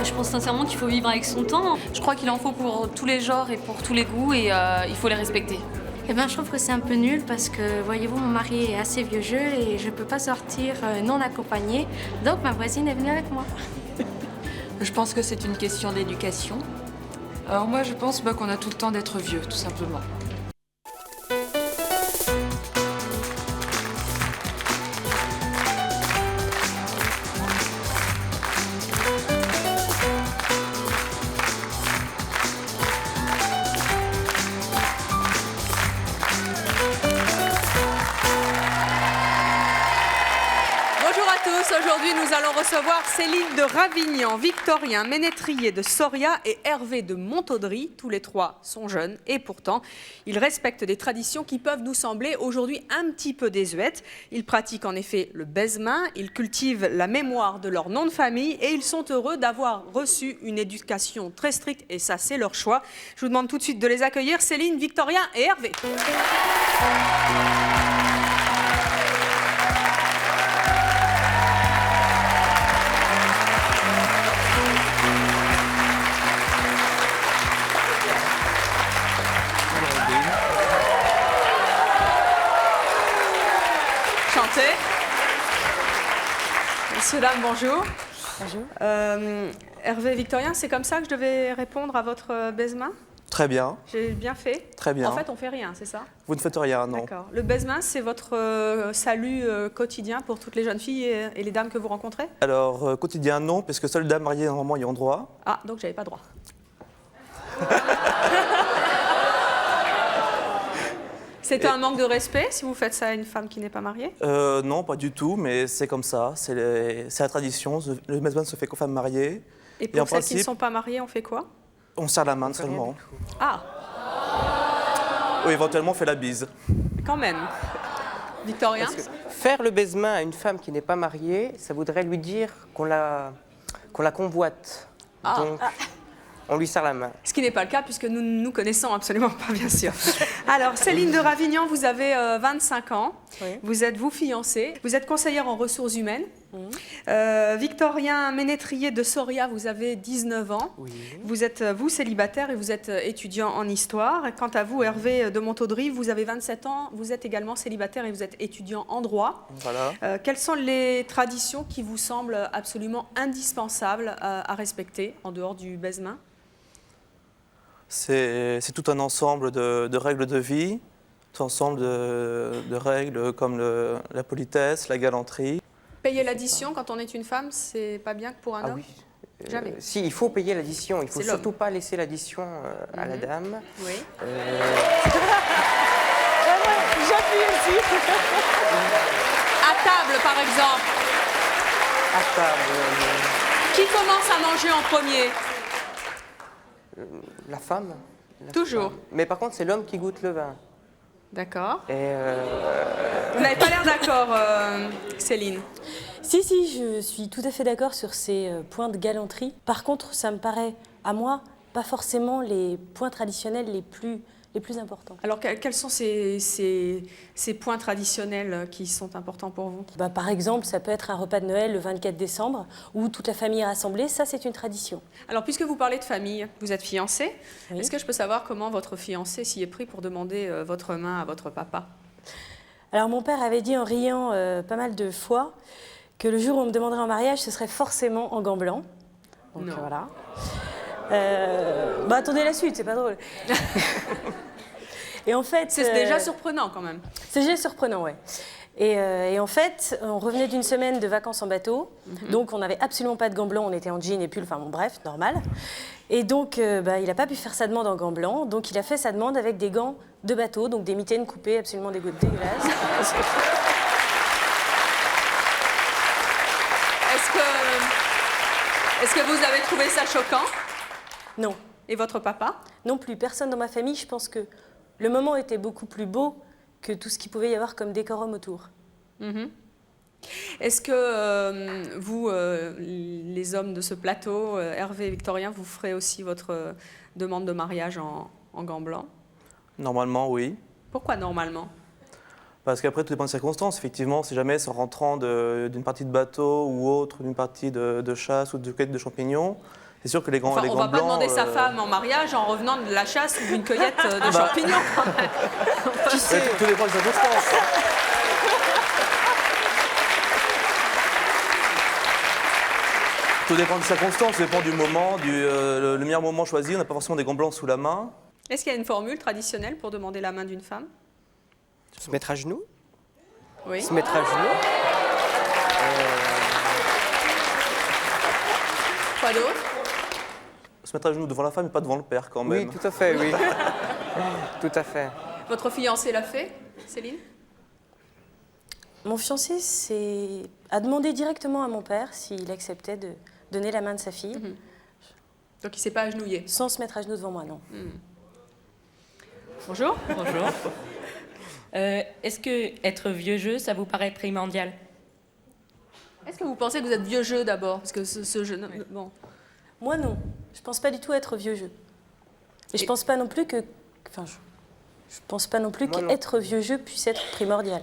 Je pense sincèrement qu'il faut vivre avec son temps. Je crois qu'il en faut pour tous les genres et pour tous les goûts et il faut les respecter. Eh ben, je trouve que c'est un peu nul parce que, voyez-vous, mon mari est assez vieux jeu et je ne peux pas sortir non accompagnée. Donc, ma voisine est venue avec moi. Je pense que c'est une question d'éducation. Alors moi, je pense qu'on a tout le temps d'être vieux, tout simplement. Aujourd'hui, nous allons recevoir Céline de Ravignan, Victorien Ménétrier de Soria et Hervé de Montaudry. Tous les trois sont jeunes et pourtant, ils respectent des traditions qui peuvent nous sembler aujourd'hui un petit peu désuètes. Ils pratiquent en effet le baise-main, ils cultivent la mémoire de leur nom de famille et ils sont heureux d'avoir reçu une éducation très stricte et ça, c'est leur choix. Je vous demande tout de suite de les accueillir, Céline, Victorien et Hervé. Messieurs, dames, bonjour. Bonjour. Hervé et Victorien, c'est comme ça que je devais répondre à votre baise-main? Très bien. J'ai bien fait? Très bien. En fait, on ne fait rien, c'est ça? Vous ne faites rien, non. D'accord. Le baise-main, c'est votre salut quotidien pour toutes les jeunes filles et les dames que vous rencontrez? Alors, quotidien, non, puisque seules dames mariées, normalement, y ont droit. Ah, donc j'avais pas droit. C'est un manque de respect si vous faites ça à une femme qui n'est pas mariée? Non, pas du tout, mais c'est comme ça, c'est la tradition. Le baise-main se fait qu'aux femmes mariées. Et pour en celles qui principe, ne sont pas mariées, on fait quoi? on serre la main seulement. Ah, Ou éventuellement, on fait la bise. quand même. Victorien? Faire le baise-main à une femme qui n'est pas mariée, ça voudrait lui dire qu'on la convoite. Ah. Donc, on lui serre la main. Ce qui n'est pas le cas puisque nous ne nous connaissons absolument pas, bien sûr. Alors, Céline de Ravignan, vous avez 25 ans. Oui. Vous êtes, vous, fiancée. Vous êtes conseillère en ressources humaines. Victorien Ménétrier de Soria, vous avez 19 ans. Oui. Vous êtes, vous, célibataire et vous êtes étudiant en histoire. Quant à vous, Hervé de Montaudry, vous avez 27 ans. Vous êtes également célibataire et vous êtes étudiant en droit. Voilà. Quelles sont les traditions qui vous semblent absolument indispensables à respecter en dehors du baise-main? C'est tout un ensemble de règles de vie, tout un ensemble de règles comme la politesse, la galanterie. Payer l'addition quand on est une femme, c'est pas bien que pour un homme? Oui. Jamais. Si, il faut payer l'addition. Il ne faut C'est l'homme. surtout pas laisser l'addition à la dame. Oui. J'appuie aussi. À table, par exemple. À table. Qui commence à manger en premier? La femme. Toujours. Mais par contre, c'est l'homme qui goûte le vin. D'accord. Et Vous n'avez pas l'air d'accord, Céline. Si, je suis tout à fait d'accord sur ces points de galanterie. Par contre, ça me paraît, à moi, pas forcément les points traditionnels les plus importants. Alors, quels sont ces points traditionnels qui sont importants pour vous? Par exemple, ça peut être un repas de Noël le 24 décembre où toute la famille est rassemblée. Ça, c'est une tradition. Alors, puisque vous parlez de famille, vous êtes fiancée. Oui. Est-ce que je peux savoir comment votre fiancé s'y est pris pour demander votre main à votre papa? Alors, mon père avait dit en riant pas mal de fois que le jour où on me demanderait en mariage, ce serait forcément en gants blancs. Donc, Non. voilà. Attendez la suite, c'est pas drôle. Et en fait, C'est déjà surprenant quand même. c'est déjà surprenant, ouais. Et en fait, on revenait d'une semaine de vacances en bateau, donc on n'avait absolument pas de gants blancs, on était en jean et pull, enfin bon, bref, normal. Et donc, il n'a pas pu faire sa demande en gants blancs, donc il a fait sa demande avec des gants de bateau, donc des mitaines coupées, absolument dégueulasses. Est-ce que vous avez trouvé ça choquant? Non, Et votre papa? non plus, personne dans ma famille, je pense que le moment était beaucoup plus beau que tout ce qu'il pouvait y avoir comme décorum autour. Est-ce que vous, les hommes de ce plateau, Hervé et Victorien, vous ferez aussi votre demande de mariage en gants blancs? Normalement, oui. Pourquoi normalement? Parce qu'après, tout dépend des circonstances. Effectivement, si jamais c'est en rentrant d'une partie de bateau ou autre, d'une partie de chasse ou de cueillette de champignons, C'est sûr que les gants, Enfin, les on gants va pas blancs... demander sa femme en mariage en revenant de la chasse ou d'une cueillette de champignons. quand même. Qui sait? Tout dépend des circonstances. Tout dépend des circonstances, tout dépend du moment, le meilleur moment choisi. On n'a pas forcément des gants blancs sous la main. Est-ce qu'il y a une formule traditionnelle pour demander la main d'une femme? Se mettre à genoux. Oui. Se mettre à genoux. Quoi d'autre? Se mettre à genoux devant la femme et pas devant le père quand Oui, même. tout à fait, oui. Tout à fait. Votre fiancé l'a fait, Céline? Mon fiancé a demandé directement à mon père s'il acceptait de donner la main de sa fille, Donc il ne s'est pas agenouillé. sans se mettre à genoux devant moi, non. Bonjour. Bonjour. Est-ce que être vieux jeu, ça vous paraît primordial? Est-ce que vous pensez que vous êtes vieux jeu d'abord? Parce que ce jeu... Bon. Moi, non. Je pense pas du tout être vieux jeu. Et je pense pas non plus que... Enfin, je pense pas non plus Moi, non. qu'être vieux jeu puisse être primordial.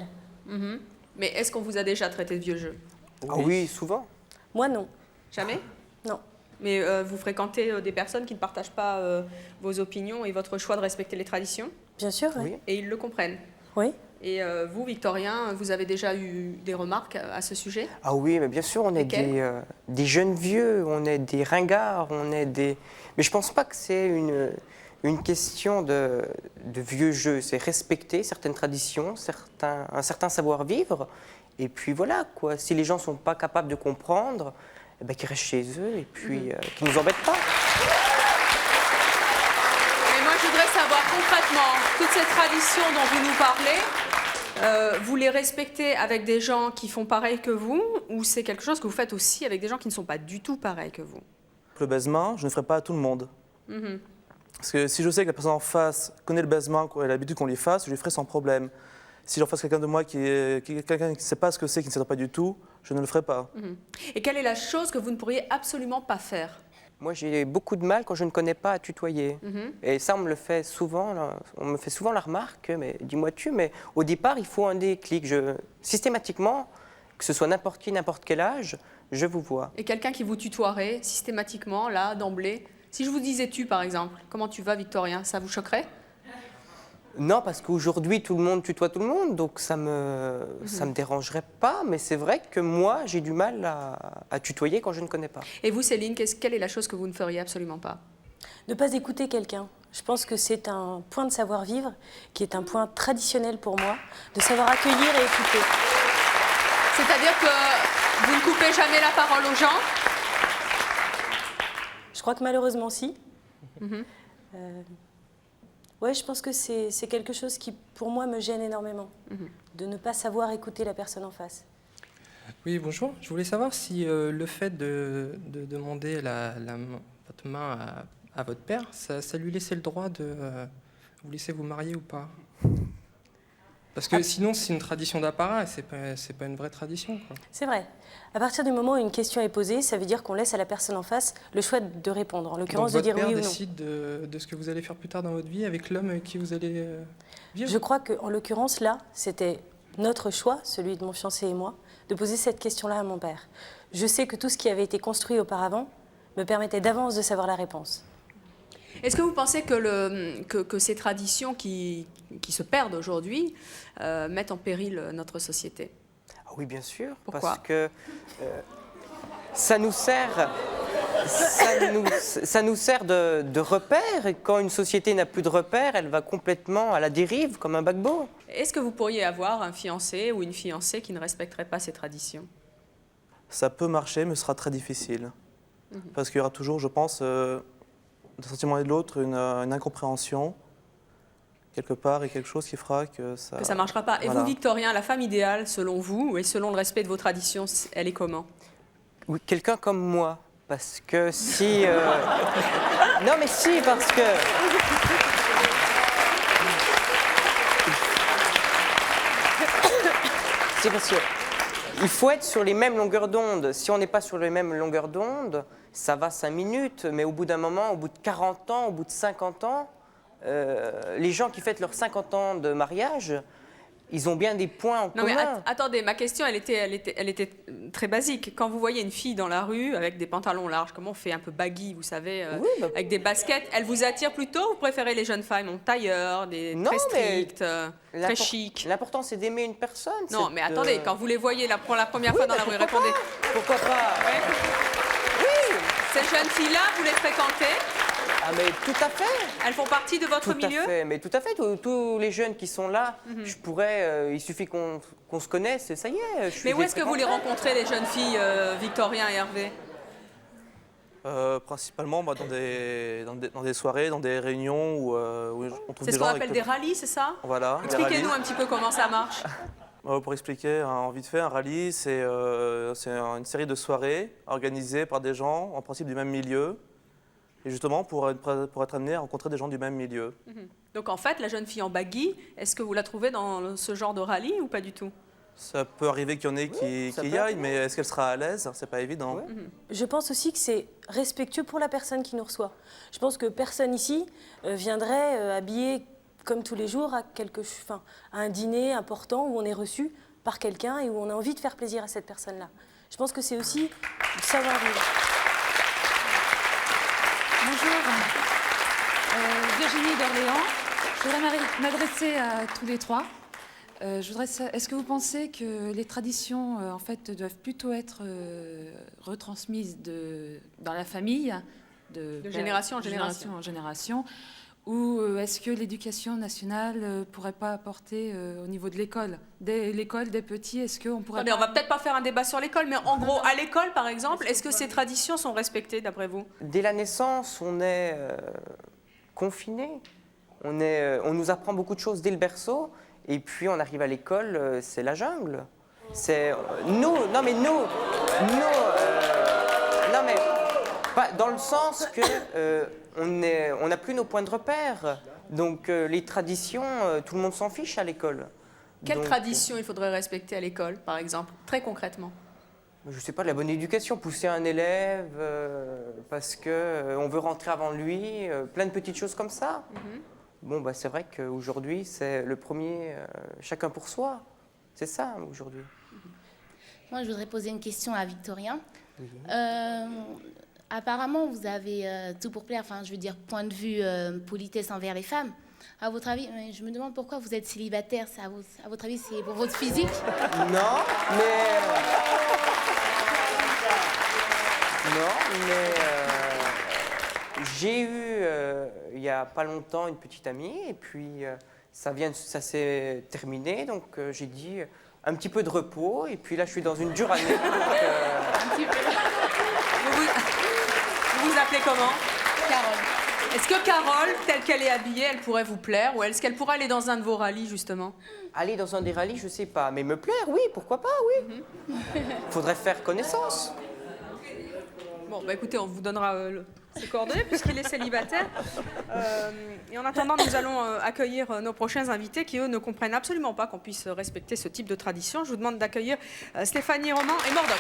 Mais est-ce qu'on vous a déjà traité de vieux jeu? Ah oui, souvent. Moi, non. Jamais? Non. Mais vous fréquentez des personnes qui ne partagent pas vos opinions et votre choix de respecter les traditions? Bien sûr, oui. Oui. Et ils le comprennent. Oui. Et vous, Victorien, vous avez déjà eu des remarques à ce sujet? Ah oui, mais bien sûr, on est des jeunes vieux, on est des ringards, on est des... Mais je pense pas que c'est une question de vieux jeu. C'est respecter certaines traditions, un certain savoir-vivre. Et puis voilà, quoi. Si les gens sont pas capables de comprendre, eh ben, qu'ils restent chez eux et puis qu'ils nous embêtent pas. Mais moi, je voudrais savoir concrètement, toutes ces traditions dont vous nous parlez, vous les respectez avec des gens qui font pareil que vous, ou c'est quelque chose que vous faites aussi avec des gens qui ne sont pas du tout pareils que vous? Le baisement, je ne ferai pas à tout le monde. Parce que si je sais que la personne en face connaît le baisement et a l'habitude qu'on lui fasse, je lui ferai sans problème. Si j'en fasse quelqu'un de moi quelqu'un qui ne sait pas ce que c'est, qui ne sait pas du tout, je ne le ferai pas. Et quelle est la chose que vous ne pourriez absolument pas faire? Moi, j'ai beaucoup de mal quand je ne connais pas à tutoyer. Et ça, on me le fait souvent. Là, on me fait souvent la remarque, mais dis-moi tu, mais au départ, il faut un déclic. Systématiquement, que ce soit n'importe qui, n'importe quel âge, je vous vois. Et quelqu'un qui vous tutoierait systématiquement, là, d'emblée? Si je vous disais tu, par exemple, comment tu vas, Victorien, ça vous choquerait? Non, parce qu'aujourd'hui, tout le monde tutoie tout le monde, donc ça me dérangerait pas. Mais c'est vrai que moi, j'ai du mal à tutoyer quand je ne connais pas. Et vous, Céline, quelle est la chose que vous ne feriez absolument pas? Ne pas écouter quelqu'un. Je pense que c'est un point de savoir-vivre qui est un point traditionnel pour moi, de savoir accueillir et écouter. C'est-à-dire que vous ne coupez jamais la parole aux gens? Je crois que malheureusement, si. Ouais, je pense que c'est quelque chose qui, pour moi, me gêne énormément, de ne pas savoir écouter la personne en face. Oui, bonjour. Je voulais savoir si le fait de demander votre main à votre père, ça lui laissait le droit de vous laisser vous marier ou pas? Parce que sinon, c'est une tradition d'apparat et c'est pas une vraie tradition, quoi. C'est vrai. À partir du moment où une question est posée, ça veut dire qu'on laisse à la personne en face le choix de répondre, en l'occurrence de dire oui ou non. Votre père décide de ce que vous allez faire plus tard dans votre vie avec l'homme avec qui vous allez vivre? Je crois qu'en l'occurrence, là, c'était notre choix, celui de mon fiancé et moi, de poser cette question-là à mon père. Je sais que tout ce qui avait été construit auparavant me permettait d'avance de savoir la réponse. Est-ce que vous pensez que ces traditions qui se perdent aujourd'hui mettent en péril notre société? Ah oui, bien sûr. Pourquoi? Parce que ça nous sert de repère. Et quand une société n'a plus de repère, elle va complètement à la dérive, comme un paquebot. Est-ce que vous pourriez avoir un fiancé ou une fiancée qui ne respecterait pas ces traditions? Ça peut marcher, mais ce sera très difficile. Parce qu'il y aura toujours, je pense, d'un sentiment et de l'autre, une incompréhension, quelque part, et quelque chose qui fera que ça... Que ça ne marchera pas. Et Voilà. vous, Victorien, la femme idéale, selon vous, et selon le respect de vos traditions, elle est comment? Oui, quelqu'un comme moi. Parce que si... Non, mais si, parce que... C'est parce que... Il faut être sur les mêmes longueurs d'onde. Si on n'est pas sur les mêmes longueurs d'onde, ça va 5 minutes, mais au bout d'un moment, au bout de 40 ans, au bout de 50 ans, les gens qui fêtent leurs 50 ans de mariage, ils ont bien des points en Non mais commun. attendez, ma question elle était très basique. Quand vous voyez une fille dans la rue avec des pantalons larges, comme on fait un peu baggy, vous savez, Oui, bah, avec des baskets, elle vous attire plutôt ou vous préférez les jeunes femmes en tailleur, des Non, très mais strictes, très chic? L'important, c'est d'aimer une personne. Non c'est mais de- attendez, quand vous les voyez pour la première fois dans la rue, pourquoi répondez. Pourquoi pas? Ces jeunes filles-là, vous les fréquentez? Ah mais tout à fait. Elles font partie de votre Tout à milieu? fait, mais tout à fait, tous les jeunes qui sont là, je pourrais, il suffit qu'on se connaisse et ça y est. Mais où est-ce que vous les rencontrez, les jeunes filles, Victorien et Hervé? Principalement dans des soirées, dans des réunions où on trouve C'est des ce qu'on gens appelle des rallyes, c'est ça? Voilà, des Expliquez-nous rallyes. un petit peu comment ça marche. Pour expliquer, en vite fait, un rallye, c'est une série de soirées organisées par des gens, en principe du même milieu, et justement pour être amené à rencontrer des gens du même milieu. Donc en fait, la jeune fille en baggy, est-ce que vous la trouvez dans ce genre de rallye ou pas du tout? Ça peut arriver qu'il y en ait qui y aillent, mais est-ce qu'elle sera à l'aise? C'est pas évident. Je pense aussi que c'est respectueux pour la personne qui nous reçoit. Je pense que personne ici viendrait habillé comme tous les jours à un dîner important où on est reçu par quelqu'un et où on a envie de faire plaisir à cette personne-là. Je pense que c'est aussi savoir-vivre. Bonjour, Virginie d'Orléans. Je voudrais m'adresser à tous les trois. Est-ce que vous pensez que les traditions en fait, doivent plutôt être retransmises dans la famille, de génération en génération, ou est-ce que l'éducation nationale pourrait pas apporter au niveau de l'école, dès l'école, des petits, est-ce qu'on pourrait Attendez, on va peut-être pas faire un débat sur l'école, mais en gros, à l'école, par exemple, est-ce que ces traditions sont respectées, d'après vous? Dès la naissance, on est confiné. On nous apprend beaucoup de choses dès le berceau, et puis on arrive à l'école, c'est la jungle. C'est non mais pas dans le sens que on n'a plus nos points de repère. Donc les traditions, tout le monde s'en fiche à l'école. Quelle Donc, tradition il faudrait respecter à l'école, par exemple, très concrètement? je sais pas, la bonne éducation, pousser un élève parce que on veut rentrer avant lui, plein de petites choses comme ça. Bon, bah, c'est vrai qu'aujourd'hui, c'est le premier, chacun pour soi. C'est ça, aujourd'hui. Moi, je voudrais poser une question à Victorien. Apparemment, vous avez tout pour plaire, enfin, je veux dire, point de vue politesse envers les femmes. À votre avis, je me demande pourquoi vous êtes célibataire. À votre avis, c'est pour votre physique? Non, mais j'ai eu, il n'y a pas longtemps, une petite amie, et puis ça s'est terminé, donc j'ai dit un petit peu de repos, et puis là, je suis dans une dure année. Vous vous appelez comment? Carole. Est-ce que Carole, telle qu'elle est habillée, elle pourrait vous plaire, ou est-ce qu'elle pourrait aller dans un de vos rallyes, justement? Aller dans un des rallyes, je sais pas, mais me plaire, oui, pourquoi pas, oui. Faudrait faire connaissance. Bon, bah écoutez, on vous donnera ses coordonnées puisqu'il est célibataire. Et en attendant, nous allons accueillir nos prochains invités qui, eux, ne comprennent absolument pas qu'on puisse respecter ce type de tradition. Je vous demande d'accueillir Stéphanie Roman et Mordoc.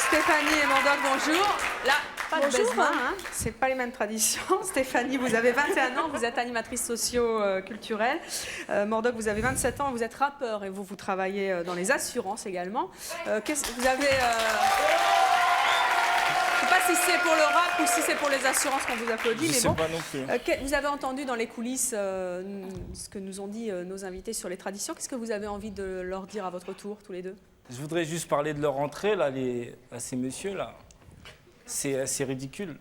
Stéphanie et Mordoc, bonjour. Là, pas de baisement, hein. C'est pas les mêmes traditions. Stéphanie, vous avez 21 ans, vous êtes animatrice socio-culturelle. Mordoc, vous avez 27 ans, vous êtes rappeur et vous travaillez dans les assurances également. Qu'est-ce que vous avez... Je ne sais pas si c'est pour le rap ou si c'est pour les assurances qu'on vous applaudit, mais bon. Pas non plus. Vous avez entendu dans les coulisses ce que nous ont dit nos invités sur les traditions. Qu'est-ce que vous avez envie de leur dire à votre tour, tous les deux? Je voudrais juste parler de leur entrée, là, à ces messieurs-là. C'est ridicule.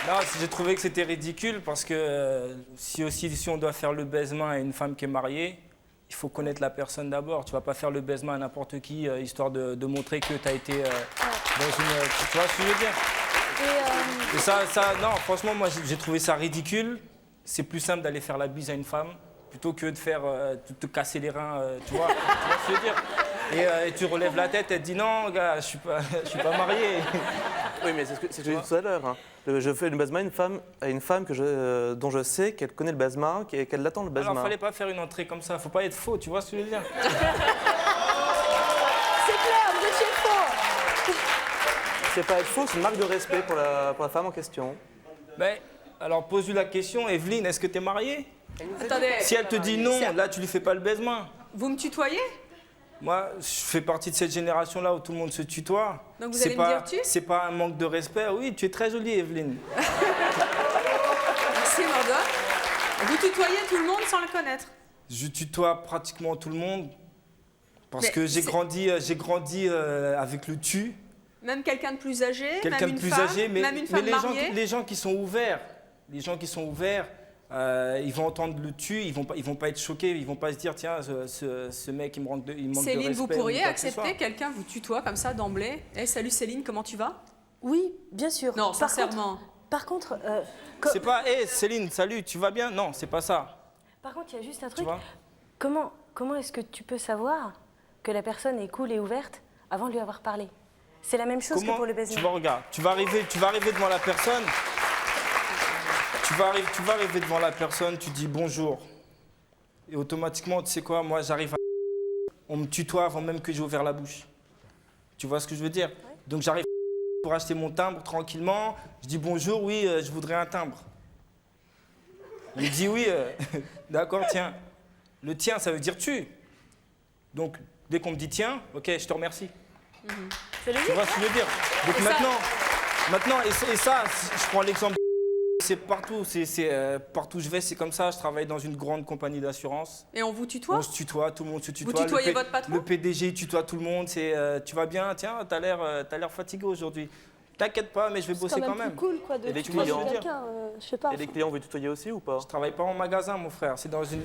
Non, j'ai trouvé que c'était ridicule parce que si on doit faire le baisement à une femme qui est mariée, il faut connaître la personne d'abord. Tu vas pas faire le baisement à n'importe qui, histoire de montrer que tu as été dans une... Tu vois ce que je veux dire? Et non, franchement, moi, j'ai trouvé ça ridicule. C'est plus simple d'aller faire la bise à une femme plutôt que de faire te casser les reins, tu vois ce que je veux dire? Et tu relèves la tête et te dis non, gars, je suis pas marié. Oui, mais c'est ce que j'ai dit tout à l'heure. Hein. Je fais le baisement à une femme dont je sais qu'elle connaît le baisement, qu'elle attend le baisement. Alors, fallait pas faire une entrée comme ça. Faut pas être faux, tu vois ce que je veux dire? C'est clair, vous étiez faux. C'est pas être faux, c'est une marque de respect pour la femme en question. Mais, alors, pose-lui la question, Evelyne, est-ce que tu es mariée? Attendez. Si elle te dit non, là, tu lui fais pas le baisement. Vous me tutoyez? Moi, je fais partie de cette génération-là où tout le monde se tutoie. Donc vous allez me dire tu? C'est pas un manque de respect. Oui, tu es très jolie, Evelyne. Merci, Murdoch. Vous tutoyez tout le monde sans le connaître? Je tutoie pratiquement tout le monde parce Mais que j'ai grandi avec le tu. Même quelqu'un de plus âgé, Quelqu'un même de une plus femme, âgé, mais même une femme mariée. les gens qui sont ouverts, ils vont entendre le tu, ils vont pas être choqués, ils vont pas se dire tiens ce mec il me manque de respect. Céline, vous pourriez ou quoi que ce accepter soit. quelqu'un vous tutoie comme ça d'emblée? Salut Céline, comment tu vas? Oui, bien sûr. Non, sincèrement. Par contre, C'est pas Céline, salut, tu vas bien? Non, c'est pas ça. Par contre, il y a juste un Tu truc. vois? Comment est-ce que tu peux savoir que la personne est cool et ouverte avant de lui avoir parlé? C'est la même chose que pour le baisement. Tu vas regarder, tu vas arriver devant la personne. Tu vas arriver devant la personne, tu dis bonjour. Et automatiquement, tu sais quoi, moi j'arrive à... On me tutoie avant même que j'ai ouvert la bouche. Tu vois ce que je veux dire? Donc j'arrive pour acheter mon timbre tranquillement. Je dis bonjour, oui, je voudrais un timbre. Il me dit oui, d'accord, tiens. Le tien, ça veut dire tu. Donc dès qu'on me dit tiens, ok, je te remercie. Tu vois ce que je veux dire? Donc maintenant, et ça, je prends l'exemple. C'est partout, partout où je vais, c'est comme ça. Je travaille dans une grande compagnie d'assurance. Et on vous tutoie? On se tutoie, tout le monde se tutoie. Vous tutoyez votre patron? Le PDG il tutoie tout le monde. Tu vas bien? Tiens, t'as l'air fatigué aujourd'hui. T'inquiète pas, mais je vais bosser quand même. C'est cool quoi de Et les tutoyer clients quelqu'un, je sais pas. Et les clients, vous les tutoyez aussi ou pas? Je travaille pas en magasin, mon frère. C'est dans une.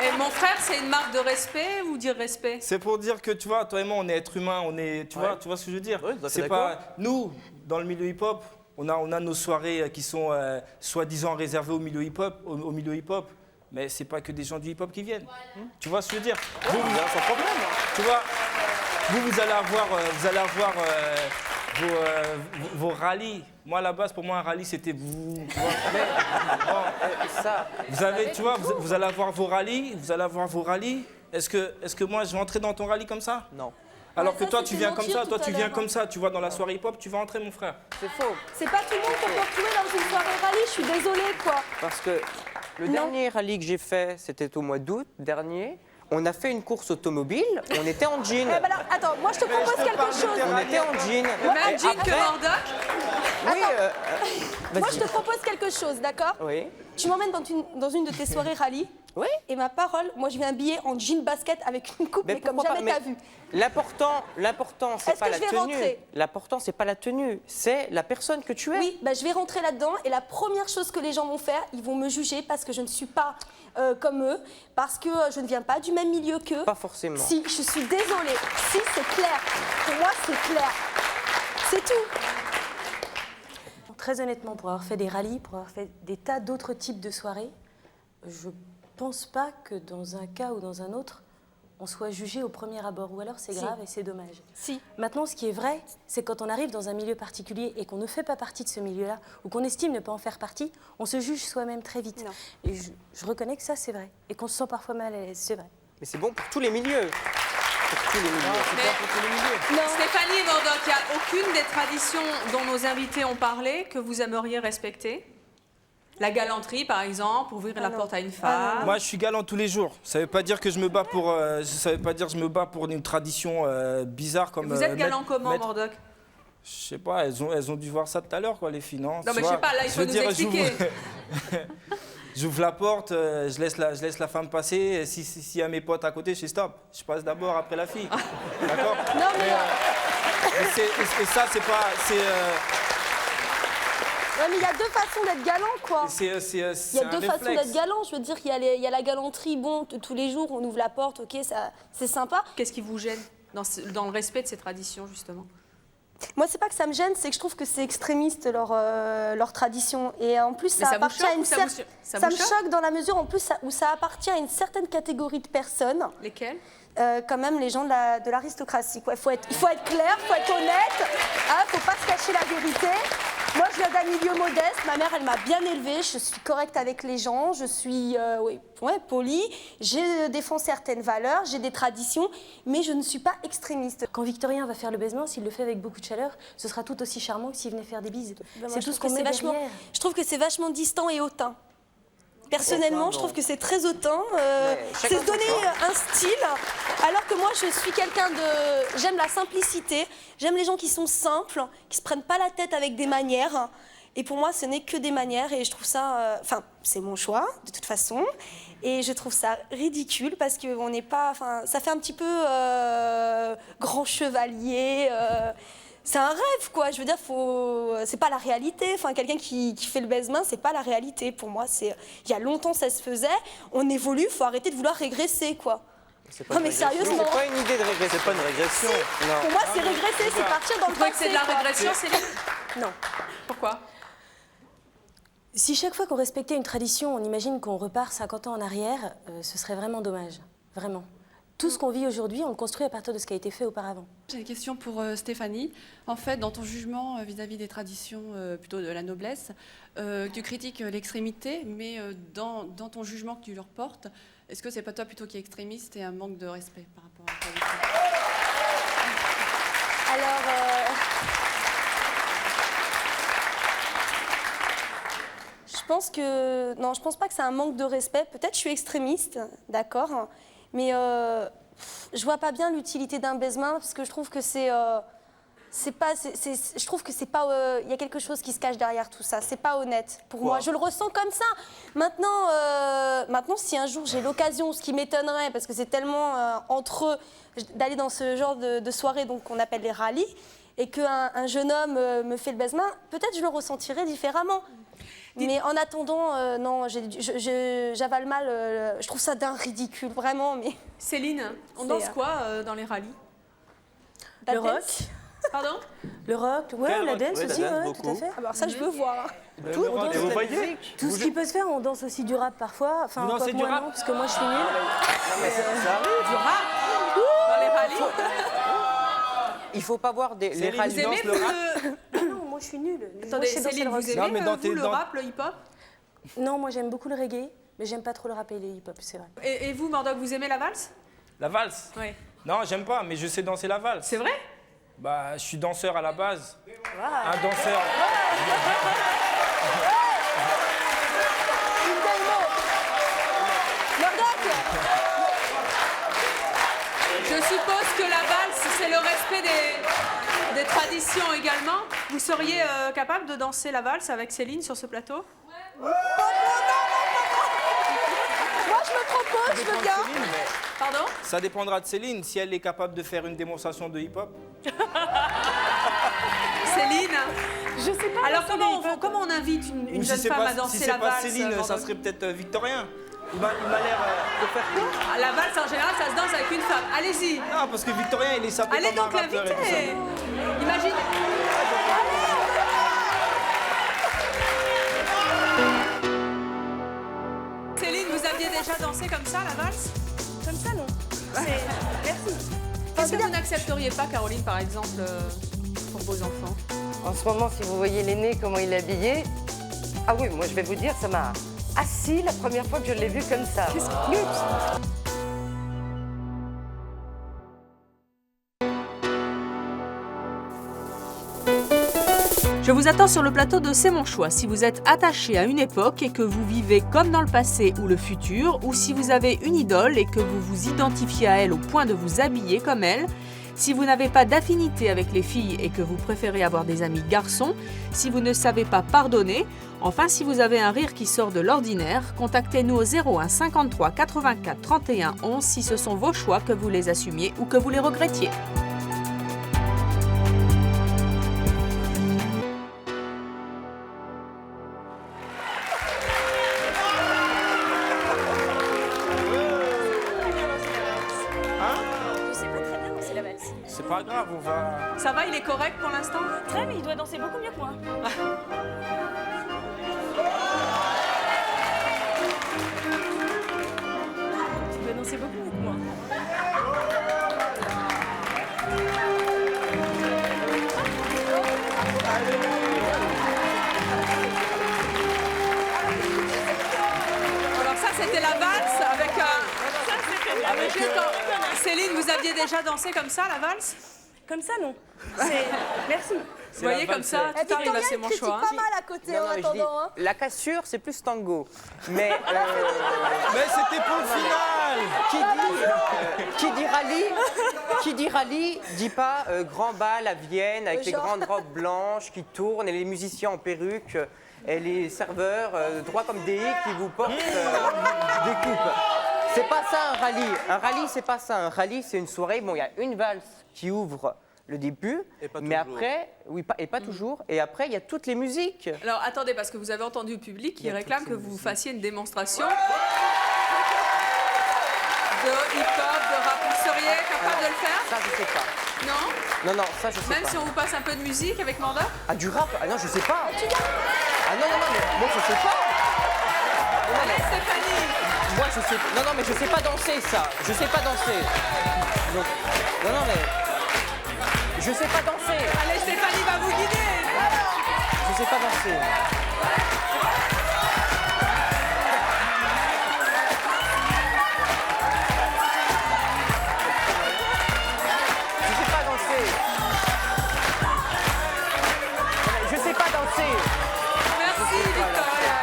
Et mon frère, c'est une marque de respect ou dire respect? C'est pour dire que tu vois, toi et moi, on est êtres humains, tu vois ce que je veux dire? Oui, c'est pas nous dans le milieu hip-hop, on a nos soirées qui sont soi-disant réservées au milieu hip-hop, mais c'est pas que des gens du hip-hop qui viennent. Tu vois ce que je veux dire? Sans problème. Tu vois, vous allez avoir vos rallyes. Moi, à la base, pour moi, un rallye, c'était vous. Tu vois, vous allez avoir vos rallyes. Est-ce que moi, je vais entrer dans ton rallye comme ça? Non. Alors que ça, toi, c'était tu viens mentir comme ça, tout toi, à tu viens l'heure, comme ça. Tu vois, dans la soirée hip-hop, tu vas entrer, mon frère. C'est faux. C'est pas tout le monde qu'on peut retrouver dans une soirée rallye, je suis désolée quoi. Parce que le dernier rallye que j'ai fait, c'était au mois d'août dernier. On a fait une course automobile, on était en jean. Eh ben alors, attends, moi je te propose quelque chose. On était en jean. Le même jean que Murdoch? Oui, Moi je te propose quelque chose, d'accord? Oui. Tu m'emmènes dans une de tes soirées rallye. Oui. Et ma parole, moi je vais habiller en jean basket avec une coupe, mais comme pourquoi jamais pas, t'as vu. L'important, c'est Est-ce pas que la je vais tenue. rentrer? L'important, c'est pas la tenue, c'est la personne que tu es. Oui, bah, je vais rentrer là-dedans et la première chose que les gens vont faire, ils vont me juger parce que je ne suis pas comme eux, parce que je ne viens pas du même milieu qu'eux. Pas forcément. Si, je suis désolée. Si, c'est clair. Pour moi, c'est clair. C'est tout. Très honnêtement, pour avoir fait des rallyes, pour avoir fait des tas d'autres types de soirées, je pense pas que dans un cas ou dans un autre, on soit jugé au premier abord. Ou alors c'est Si. grave et c'est dommage. Si. Maintenant, ce qui est vrai, c'est quand on arrive dans un milieu particulier et qu'on ne fait pas partie de ce milieu-là, ou qu'on estime ne pas en faire partie, on se juge soi-même très vite. Non. Et je reconnais que ça, c'est vrai. Et qu'on se sent parfois mal à l'aise, c'est vrai. Mais c'est bon pour tous les milieux. Pour tous les milieux. Stéphanie et Murdoch, il n'y a aucune des traditions dont nos invités ont parlé que vous aimeriez respecter? La galanterie, par exemple, ouvrir la porte à une femme. Moi, je suis galant tous les jours. Ça veut pas dire que je me bats pour. Ça veut pas dire que je me bats pour une tradition bizarre comme. Vous êtes galant comment, Murdoch? Je sais pas. Elles ont dû voir ça tout à l'heure, quoi, les finances. Non, mais je sais pas. Là, il faut nous expliquer. J'ouvre la porte, je laisse la femme passer. Et s'il y a mes potes à côté, je fais stop. Je passe d'abord après la fille. D'accord? Non, mais. Et ça, c'est pas. Ouais, mais il y a deux façons d'être galant, quoi. Il y a deux façons d'être galant. Je veux dire, il y a la galanterie, bon, tous les jours, on ouvre la porte, ok, ça, c'est sympa. Qu'est-ce qui vous gêne dans le respect de ces traditions, justement? Moi, c'est pas que ça me gêne, c'est que je trouve que c'est extrémiste leur tradition. Et en plus, Mais ça ça vous appartient à une choque ou ça me choque dans la mesure en plus où ça appartient à une certaine catégorie de personnes. Lesquelles? Quand même les gens de l'aristocratie. Il faut être clair, il faut être honnête, faut pas se cacher la vérité. Moi, je viens d'un milieu modeste. Ma mère, elle m'a bien élevée. Je suis correcte avec les gens. Je suis polie. Je défends certaines valeurs. J'ai des traditions. Mais je ne suis pas extrémiste. Quand Victorien va faire le baisement, s'il le fait avec beaucoup de chaleur, ce sera tout aussi charmant que s'il venait faire des bises. C'est tout ce qu'on met derrière. Je trouve que c'est vachement distant et hautain. Personnellement, je trouve que c'est très hautain. C'est se donner un style. Alors que moi, je suis quelqu'un de... J'aime la simplicité. J'aime les gens qui sont simples, qui se prennent pas la tête avec des manières. Et pour moi, ce n'est que des manières. Et je trouve ça... Enfin, c'est mon choix, de toute façon. Et je trouve ça ridicule parce qu'on n'est pas... Enfin, ça fait un petit peu grand chevalier... C'est un rêve, quoi. Je veux dire, c'est pas la réalité. Enfin, quelqu'un qui fait le baise-main, c'est pas la réalité. Pour moi, il y a longtemps, ça se faisait. On évolue, faut arrêter de vouloir régresser, quoi. Non, mais sérieusement. C'est pas une idée de régresser. C'est pas une régression. Si. Pour moi, c'est régresser, c'est partir dans le passé. C'est de la régression, Céline? Non. Pourquoi? Si chaque fois qu'on respectait une tradition, on imagine qu'on repart 50 ans en arrière, ce serait vraiment dommage. Vraiment. Tout ce qu'on vit aujourd'hui, on le construit à partir de ce qui a été fait auparavant. J'ai une question pour Stéphanie. En fait, dans ton jugement vis-à-vis des traditions, plutôt de la noblesse, tu critiques l'extrémité, mais dans ton jugement que tu leur portes, est-ce que c'est pas toi plutôt qui es extrémiste et un manque de respect par rapport à la tradition? Alors, je pense que... Non, je pense pas que c'est un manque de respect. Peut-être je suis extrémiste, d'accord, mais je vois pas bien l'utilité d'un baise-main parce que je trouve que je trouve que c'est pas... Il y a quelque chose qui se cache derrière tout ça. C'est pas honnête pour moi. Je le ressens comme ça. Maintenant, si un jour j'ai l'occasion, ce qui m'étonnerait, parce que c'est tellement entre eux, d'aller dans ce genre de soirée qu'on appelle les rallyes, et qu'un jeune homme me fait le baise-main, peut-être je le ressentirais différemment. Mais en attendant, non, j'avale mal. Je trouve ça d'un ridicule, vraiment. Mais Céline, on danse quoi dans les rallyes? Le rock. Pardon? Le rock, ouais, la dance aussi, ouais, tout à fait. Alors ça, je veux voir. Tout, on danse, vous voyez tout ce qui peut se faire, on danse aussi du rap parfois. Enfin, Vous dansez pas du moi rap? non, parce que moi je suis nulle. Du rap dans les rallyes? Il faut pas voir les rallyes. Vous aimez Non, moi je suis nulle. Attendez, Moi, je sais danser Céline, le rock. vous aimez le rap, le hip-hop? Non, moi j'aime beaucoup le reggae, mais j'aime pas trop le rap et le hip-hop, c'est vrai. Et vous, Murdoch, vous aimez la valse? La valse? Oui. Non, j'aime pas, mais je sais danser la valse. C'est vrai? Bah, je suis danseur à la base. Un danseur. Je suppose que la valse, c'est le respect des traditions également. Vous seriez capable de danser la valse avec Céline sur ce plateau? Moi, je me propose, je veux bien. Pardon? Ça dépendra de Céline, si elle est capable de faire une démonstration de hip-hop. Céline? Je sais pas. Alors comment on invite une jeune femme à danser la valse? Si c'est pas Céline, ça serait peut-être Victorien. Il m'a l'air de faire quoi? La valse, en général, ça se danse avec une femme. Allez-y. Non, parce que Victorien, il est sapé Allez comme un donc rappeur et tout l'inviter. ça. Imagine. Céline, vous aviez déjà dansé comme ça, la valse? Comme ça, non. Merci. Qu'est-ce que vous n'accepteriez pas, Caroline, par exemple, pour vos enfants? En ce moment, si vous voyez l'aîné, comment il est habillé, ah oui, moi je vais vous dire, ça m'a assis la première fois que je l'ai vu comme ça. Qu'est-ce que... Je vous attends sur le plateau de C'est mon choix. Si vous êtes attaché à une époque et que vous vivez comme dans le passé ou le futur, ou si vous avez une idole et que vous vous identifiez à elle au point de vous habiller comme elle, si vous n'avez pas d'affinité avec les filles et que vous préférez avoir des amis garçons, si vous ne savez pas pardonner, enfin si vous avez un rire qui sort de l'ordinaire, contactez-nous au 01 53 84 31 11 si ce sont vos choix, que vous les assumiez ou que vous les regrettiez. c'est pas grave, on va... Ça va, il est correct pour l'instant? Très, mais il doit danser beaucoup mieux que moi. Il doit danser beaucoup mieux que moi. Alors ça, c'était la valse avec... Céline, vous aviez déjà dansé comme ça, la valse? Comme ça, non. Merci. Vous voyez, comme ça, tout arrive, c'est mon choix. Pas mal à côté en attendant. Hein. La cassure, c'est plus tango. Mais, Mais c'était pour le final. qui dit rallye, dit pas grand bal à Vienne avec les grandes robes blanches qui tournent et les musiciens en perruque et les serveurs droits comme des haies qui vous portent des coupes. C'est pas ça un rallye. Un rallye, c'est pas ça. Un rallye, c'est une soirée. Bon, il y a une valse qui ouvre le début, mais après, oui, et pas toujours. Et après, il y a toutes les musiques. Alors attendez, parce que vous avez entendu le public qui réclame que vous fassiez une démonstration de hip-hop, de rap. Vous seriez capable de le faire? Ça, je sais pas. Non? Non, ça, je sais pas. Même si on vous passe un peu de musique avec Mordoc? Ah, du rap? Ah non, je sais pas. Ah non, mais moi, je sais pas. Allez, Stéphanie! Moi, je sais... Non, mais je sais pas danser, ça. Je sais pas danser. Donc... Non, mais... Je sais pas danser. Allez, Stéphanie va vous guider. Je sais pas danser. Je sais pas danser. Je sais pas danser. Merci, Victoria.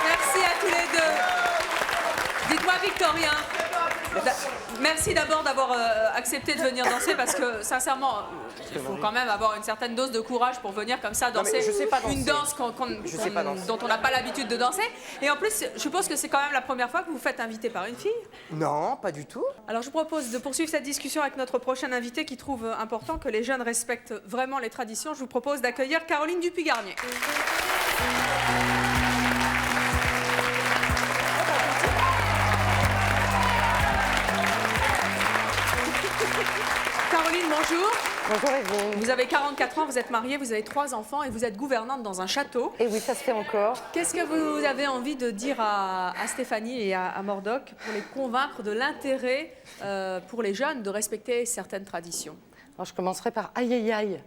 Merci à tous les deux. Dites-moi, Victorien. Merci d'abord d'avoir accepté de venir danser parce que sincèrement, il faut quand même avoir une certaine dose de courage pour venir comme ça danser, une danse dont on n'a pas l'habitude de danser. Et en plus, je suppose que c'est quand même la première fois que vous vous faites inviter par une fille. Non, pas du tout. Alors je vous propose de poursuivre cette discussion avec notre prochain invité qui trouve important que les jeunes respectent vraiment les traditions. Je vous propose d'accueillir Caroline Dupuy-Garnier. Caroline, bonjour. Bonjour Evelyne. Vous avez 44 ans, vous êtes mariée, vous avez 3 enfants et vous êtes gouvernante dans un château. Et oui, ça se fait encore. Qu'est-ce que vous avez envie de dire à Stéphanie et à Mordoc pour les convaincre de l'intérêt pour les jeunes de respecter certaines traditions? Alors, je commencerai par aïe aïe aïe.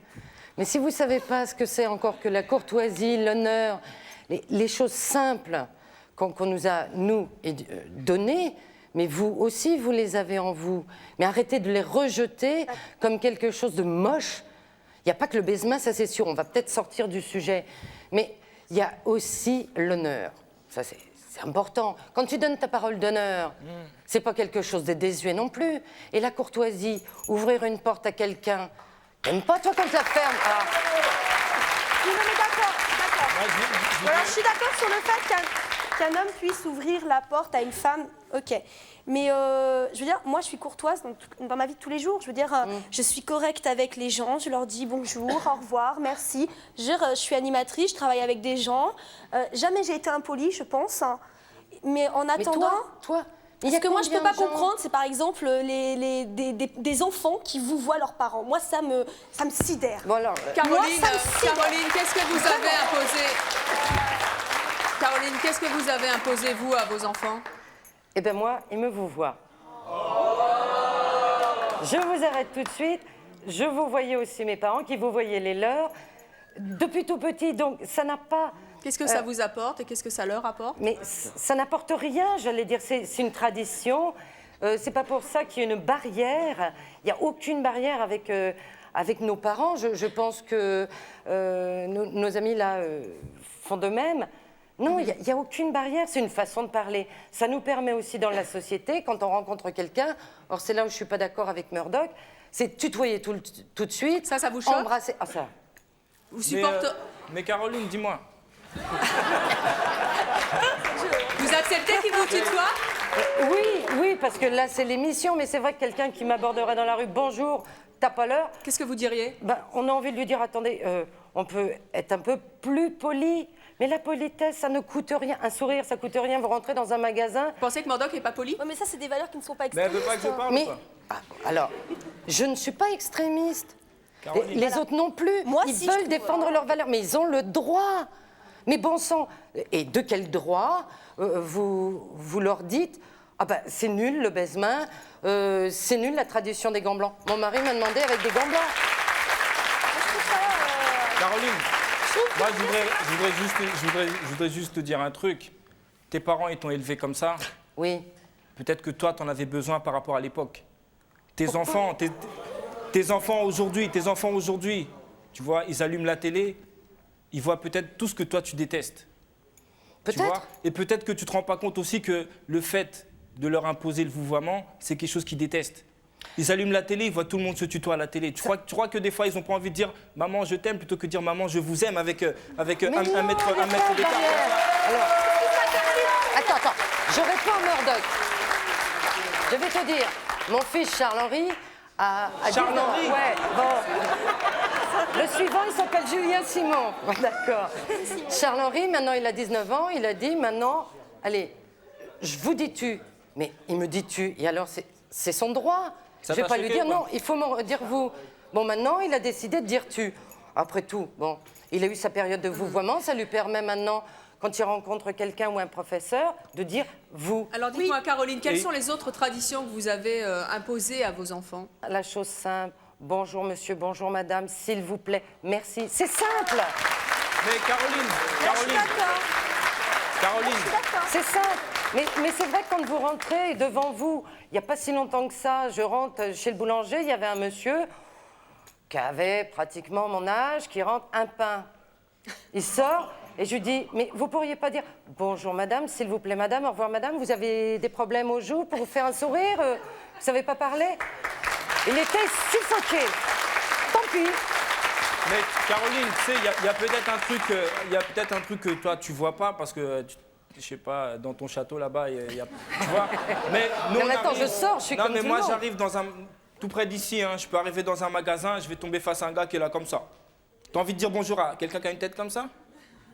Mais si vous ne savez pas ce que c'est encore que la courtoisie, l'honneur, les choses simples qu'on nous a, nous, données, mais vous aussi, vous les avez en vous. Mais arrêtez de les rejeter comme quelque chose de moche. Il n'y a pas que le baisement, ça c'est sûr, on va peut-être sortir du sujet. Mais il y a aussi l'honneur. Ça c'est important. Quand tu donnes ta parole d'honneur, c'est pas quelque chose de désuet non plus. Et la courtoisie, ouvrir une porte à quelqu'un, t'aimes pas toi quand tu la fermes. Ah. Oui, mais d'accord. Alors, je suis d'accord sur le fait qu'un homme puisse ouvrir la porte à une femme, ok. Mais je veux dire, moi je suis courtoise dans ma vie de tous les jours. Je veux dire, je suis correcte avec les gens, je leur dis bonjour, au revoir, merci. Je suis animatrice, je travaille avec des gens. Jamais j'ai été impolie, je pense. Mais en attendant... Toi ce que moi je peux pas comprendre, c'est par exemple des enfants qui vous voient leurs parents. Moi ça me sidère. Bon alors, Caroline, qu'est-ce que vous avez imposé? Caroline, qu'est-ce que vous avez imposé, vous, à vos enfants? Eh bien, moi, ils me vous voient. Je vous arrête tout de suite. Je vous voyais aussi mes parents, qui vous voyaient les leurs. Depuis tout petit, donc ça n'a pas... Qu'est-ce que ça vous apporte et qu'est-ce que ça leur apporte? Mais ça n'apporte rien, j'allais dire. C'est une tradition. C'est pas pour ça qu'il y a une barrière. Il n'y a aucune barrière avec nos parents. Je pense que nos amis, là, font de même. Non, il n'y a aucune barrière, c'est une façon de parler. Ça nous permet aussi dans la société, quand on rencontre quelqu'un, or c'est là où je ne suis pas d'accord avec Mordoc, c'est tutoyer tout de suite. Ça vous choque? Embrasser. Ah, ça. Vous supportez... Mais Caroline, dis-moi. Vous acceptez qu'il vous tutoie? Oui, parce que là c'est l'émission, mais c'est vrai que quelqu'un qui m'aborderait dans la rue, bonjour, t'as pas l'heure. Qu'est-ce que vous diriez? On a envie de lui dire, attendez, on peut être un peu plus poli. Mais la politesse, ça ne coûte rien. Un sourire, ça coûte rien. Vous rentrez dans un magasin. Vous pensez que Murdoch n'est pas poli? Ouais, mais ça, c'est des valeurs qui ne sont pas Mais elle extrémistes. veut pas que je parle Mais ou pas alors, je ne suis pas extrémiste. Caroline. Les autres non plus. Moi, ils si, je veulent trouve, défendre leurs valeurs, mais ils ont le droit. Mais bon sang. Et de quel droit vous leur dites ah ben, c'est nul le baise-main, c'est nul la tradition des gants blancs. Mon mari m'a demandé avec des gants blancs. Caroline, moi je voudrais juste te dire un truc. Tes parents, ils t'ont élevé comme ça. Oui. Peut-être que toi, t'en avais besoin par rapport à l'époque. Tes enfants aujourd'hui, tu vois, ils allument la télé, ils voient peut-être tout ce que toi tu détestes. Tu vois. Et peut-être que tu te rends pas compte aussi que le fait de leur imposer le vouvoiement, c'est quelque chose qu'ils détestent. Ils allument la télé, ils voient tout le monde se tutoie à la télé. Tu crois que des fois, ils n'ont pas envie de dire « Maman, je t'aime » plutôt que de dire « Maman, je vous aime » avec un mètre d'écart. Alors, attends, je réponds à Murdoch. Je vais te dire, mon fils Charles-Henri a Charles-Henri? Ouais, bon. Le suivant, il s'appelle Julien Simon. Bon, d'accord. Charles-Henri, maintenant, il a 19 ans. Il a dit, maintenant, allez, je vous dis tu. Mais il me dit tu. Et alors, c'est son droit. Ça je ne vais t'a pas lui choqué, dire quoi? non, il faut me dire vous. Bon, maintenant, il a décidé de dire tu. Après tout, bon, il a eu sa période de vouvoiement. Ça lui permet maintenant, quand il rencontre quelqu'un ou un professeur, de dire vous. Alors dites-moi, Caroline, quelles sont les autres traditions que vous avez imposées à vos enfants? La chose simple, bonjour monsieur, bonjour madame, s'il vous plaît, merci. C'est simple. Mais Caroline, c'est simple. Mais c'est vrai que quand vous rentrez devant vous, il n'y a pas si longtemps que ça, je rentre chez le boulanger, il y avait un monsieur qui avait pratiquement mon âge, qui rentre un pain. Il sort et je lui dis, mais vous pourriez pas dire bonjour madame, s'il vous plaît madame, au revoir madame, vous avez des problèmes aux joues pour vous faire un sourire, vous savez pas parler? Il était suffoqué. Tant pis. Mais Caroline, tu sais, il y a peut-être un truc que toi tu vois pas parce que je sais pas, dans ton château là-bas, tu vois. Mais nous, non, attends, je sors, je suis comme mais tout moi le monde. j'arrive tout près d'ici, hein, je peux arriver dans un magasin, je vais tomber face à un gars qui est là comme ça. T'as envie de dire bonjour à quelqu'un qui a une tête comme ça?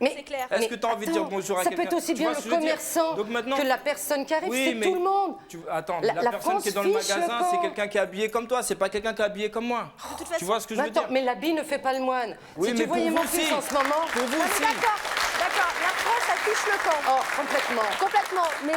Mais c'est clair. Est-ce que tu as envie de dire bonjour à quelqu'un? Ça peut être aussi Tu bien vois ce le que je veux dire? commerçant Donc maintenant- que la personne qui arrive, Oui, c'est mais tout le monde. Attends, La la personne France qui est dans le fiche le magasin, camp. c'est quelqu'un qui est habillé comme toi, c'est pas quelqu'un qui est habillé comme moi. Tu vois ce que je veux Attends, dire? mais l'habit ne fait pas le moine. Oui, si mais tu voyais pour mon vous fils aussi. en ce moment... Pour vous aussi. D'accord, la France affiche le camp. Oh, complètement. Complètement, mais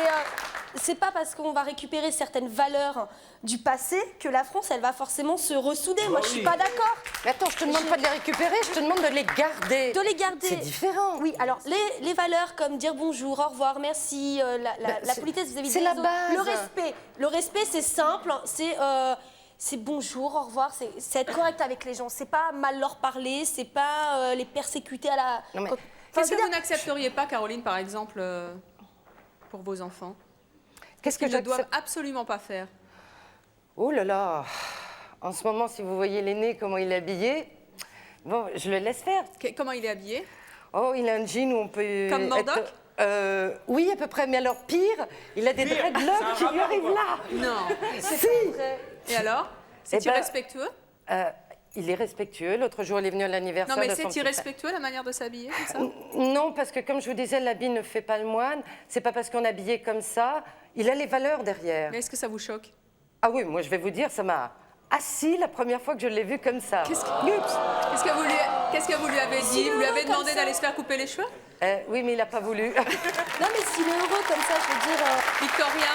c'est pas parce qu'on va récupérer certaines valeurs du passé que la France, elle va forcément se ressouder. Moi, je suis pas d'accord. Mais attends, je te demande pas de les récupérer, je te demande de les garder. De les garder. C'est différent. Oui, alors les valeurs comme dire bonjour, au revoir, merci, la politesse vis-à-vis c'est des la autres, base. le respect. Le respect, c'est simple, c'est bonjour, au revoir, c'est être correct avec les gens. C'est pas mal leur parler, c'est pas les persécuter à la. Non, mais- Qu'est-ce que vous n'accepteriez pas, Caroline, par exemple, pour vos enfants? Qu'est-ce qu'ils que ne doivent j'accepte? absolument pas faire? Oh là là. En ce moment, si vous voyez l'aîné, comment il est habillé, bon, je le laisse faire. Comment il est habillé? Oh, il a un jean où on peut... Comme Murdoch? Oui, à peu près. Mais alors, pire, il a des Pire, dreadlocks c'est un qui lui rapport, arrivent quoi. là. Non. Si. Et alors? C'est Eh ben, irrespectueux? Il est respectueux. L'autre jour, il est venu à l'anniversaire Non, mais de son c'est petit irrespectueux la manière de s'habiller comme ça? Non, parce que comme je vous disais, l'habit ne fait pas le moine. C'est pas parce qu'on est habillé comme ça. Il a les valeurs derrière. Mais est-ce que ça vous choque? Ah oui, moi je vais vous dire, ça m'a assis la première fois que je l'ai vu comme ça. Qu'est-ce que vous lui avez dit? Vous lui avez demandé d'aller se faire couper les cheveux? Oui, mais il n'a pas voulu. Non, mais s'il est heureux comme ça, je veux dire. Victorien,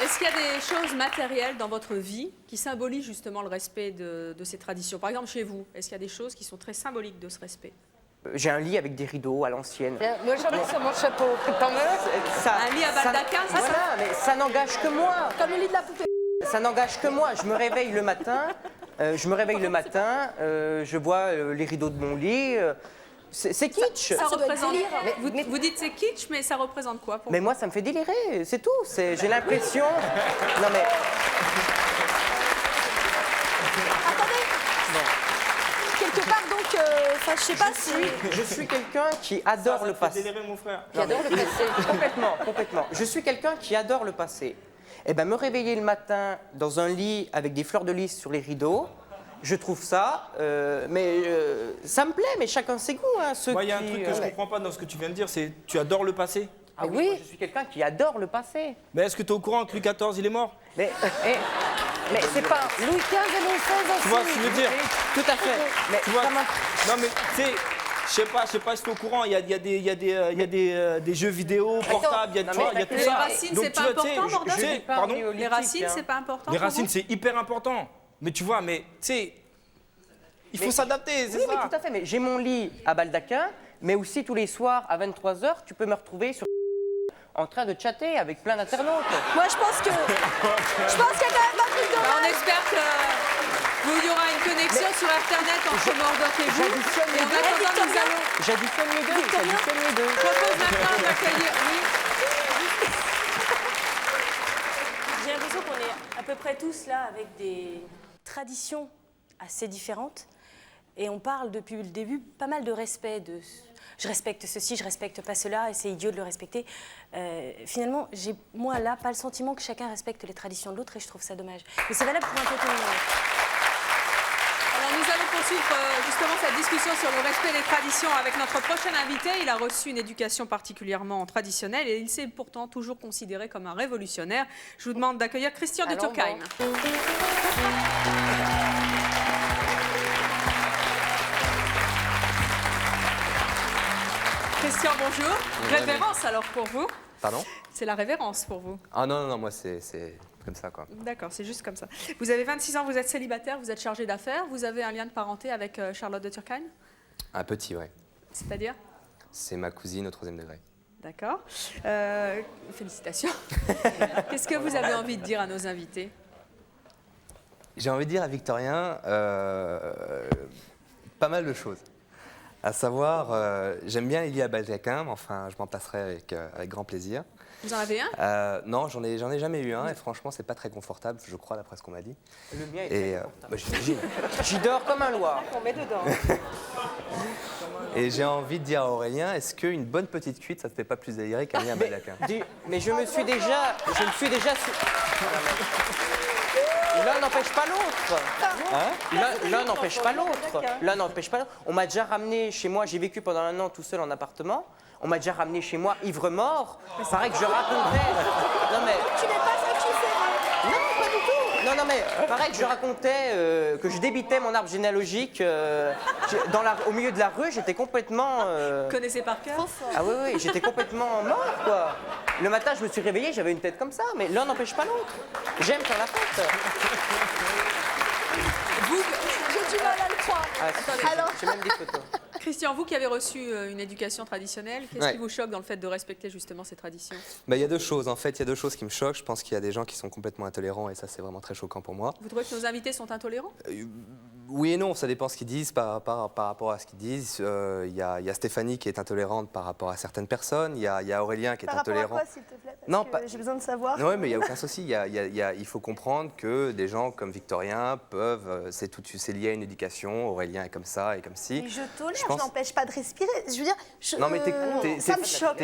est-ce qu'il y a des choses matérielles dans votre vie qui symbolisent justement le respect de ces traditions? Par exemple, chez vous, est-ce qu'il y a des choses qui sont très symboliques de ce respect? J'ai un lit avec des rideaux à l'ancienne. Moi j'en ai sur mon chapeau. T'en veux? Un lit à baldaquin, c'est Voilà, ça? mais ça n'engage que moi. Comme le lit de la poupée. Ça n'engage que moi. Je me réveille le matin, je vois les rideaux de mon lit. C'est kitsch. Ça représente. délire. Vous dites c'est kitsch, mais ça représente quoi pour Mais vous? moi, ça me fait délirer, c'est tout. J'ai l'impression. Non mais. Quelque part, donc, je sais pas si. Je suis quelqu'un qui adore le passé. Délirer mon frère. Qui adore le passé. Complètement. Je suis quelqu'un qui adore le passé. Eh ben, me réveiller le matin dans un lit avec des fleurs de lys sur les rideaux, Je trouve ça, ça me plaît, mais chacun ses goûts. Hein, Moi, il y a un truc que je ne comprends pas dans ce que tu viens de dire, c'est tu adores le passé. Ah oui, moi, je suis quelqu'un qui adore le passé. Mais est-ce que tu es au courant que Louis XIV, il est mort? Mais c'est pas... Louis XV et Louis XVI aussi. Tu vois ce que je veux dire? Tout à fait. Mais tu vois, non mais tu sais, je sais pas si tu es au courant, il y a des jeux vidéo portables, il y a tout ça. Les racines, c'est pas important, bordel. Pardon? Les racines, c'est pas important. Les racines, c'est hyper important. Mais tu vois, tu sais, il faut s'adapter, c'est ça. Oui, mais tout à fait. Mais j'ai mon lit à Baldaquin, mais aussi tous les soirs à 23h, tu peux me retrouver sur en train de chatter avec plein d'internautes. Moi, je pense qu'il y a quand même un truc de On espère qu'il y aura une connexion sur Internet entre Murdoch et vous. J'additionne Et en attendant, nous allons... J'additionne les deux. Je propose maintenant d'accueillir... Oui. J'ai l'impression qu'on est à peu près tous là avec des traditions assez différentes. Et on parle depuis le début pas mal de respect, de je respecte ceci, je respecte pas cela, et c'est idiot de le respecter. Finalement, j'ai moi là pas le sentiment que chacun respecte les traditions de l'autre, et je trouve ça dommage. Mais c'est valable pour un peu tout le monde. Alors nous allons poursuivre justement cette discussion sur le respect des traditions avec notre prochain invité. Il a reçu une éducation particulièrement traditionnelle et il s'est pourtant toujours considéré comme un révolutionnaire. Je vous demande d'accueillir Christian de Turckheim. Christian, bonjour. Révérence alors pour vous. Pardon? C'est la révérence pour vous. Ah non, moi c'est comme ça quoi. D'accord, c'est juste comme ça. Vous avez 26 ans, vous êtes célibataire, vous êtes chargé d'affaires, vous avez un lien de parenté avec Charlotte de Turckheim? Un petit, ouais. C'est-à-dire? C'est ma cousine au 3e degré. D'accord. Félicitations. Qu'est-ce que vous avez envie de dire à nos invités? J'ai envie de dire à Victorien pas mal de choses. À savoir, j'aime bien Elia Baldaquin, mais enfin, je m'en passerai avec grand plaisir. Vous en avez un? Non, j'en ai jamais eu un, et franchement, c'est pas très confortable, je crois, d'après ce qu'on m'a dit. Le mien est très confortable. Bah, j'imagine. J'y dors comme un loir. On met dedans. Et j'ai envie de dire à Aurélien, est-ce qu'une bonne petite cuite, ça te fait pas plus délirer qu'Elia Baldaquin? Mais je me suis déjà... L'un n'empêche pas l'autre. L'un n'empêche pas l'autre. L'un n'empêche pas l'autre. On m'a déjà ramené chez moi, j'ai vécu pendant 1 an tout seul en appartement. On m'a déjà ramené chez moi ivre-mort. Pareil que je racontais... Non mais... Tu n'es pas satisfait. Non, pas du tout. Non, mais pareil que je racontais que je débitais mon arbre généalogique au milieu de la rue, j'étais complètement... Connaissez par cœur? Ah oui, j'étais complètement mort, quoi. Le matin, je me suis réveillé, j'avais une tête comme ça, mais l'un n'empêche pas l'autre. J'aime faire la fête. J'ai du mal à le croire. Alors... J'ai même des photos. Christian, vous qui avez reçu une éducation traditionnelle, qu'est-ce qui vous choque dans le fait de respecter justement ces traditions? Il y a deux choses, en fait, il y a deux choses qui me choquent. Je pense qu'il y a des gens qui sont complètement intolérants et ça, c'est vraiment très choquant pour moi. Vous trouvez que nos invités sont intolérants? Oui et non, ça dépend ce qu'ils disent par rapport à ce qu'ils disent. Il y a Stéphanie qui est intolérante par rapport à certaines personnes, il y a Aurélien qui est intolérant. Par rapport à quoi, s'il te plaît? Parce que j'ai besoin de savoir. Non, mais il n'y a aucun souci. Il faut comprendre que des gens comme Victorien peuvent... C'est lié à une éducation, Aurélien est comme ça et comme ci. Mais je tolère, je n'empêche pas de respirer. Je veux dire, non, mais ça me choque.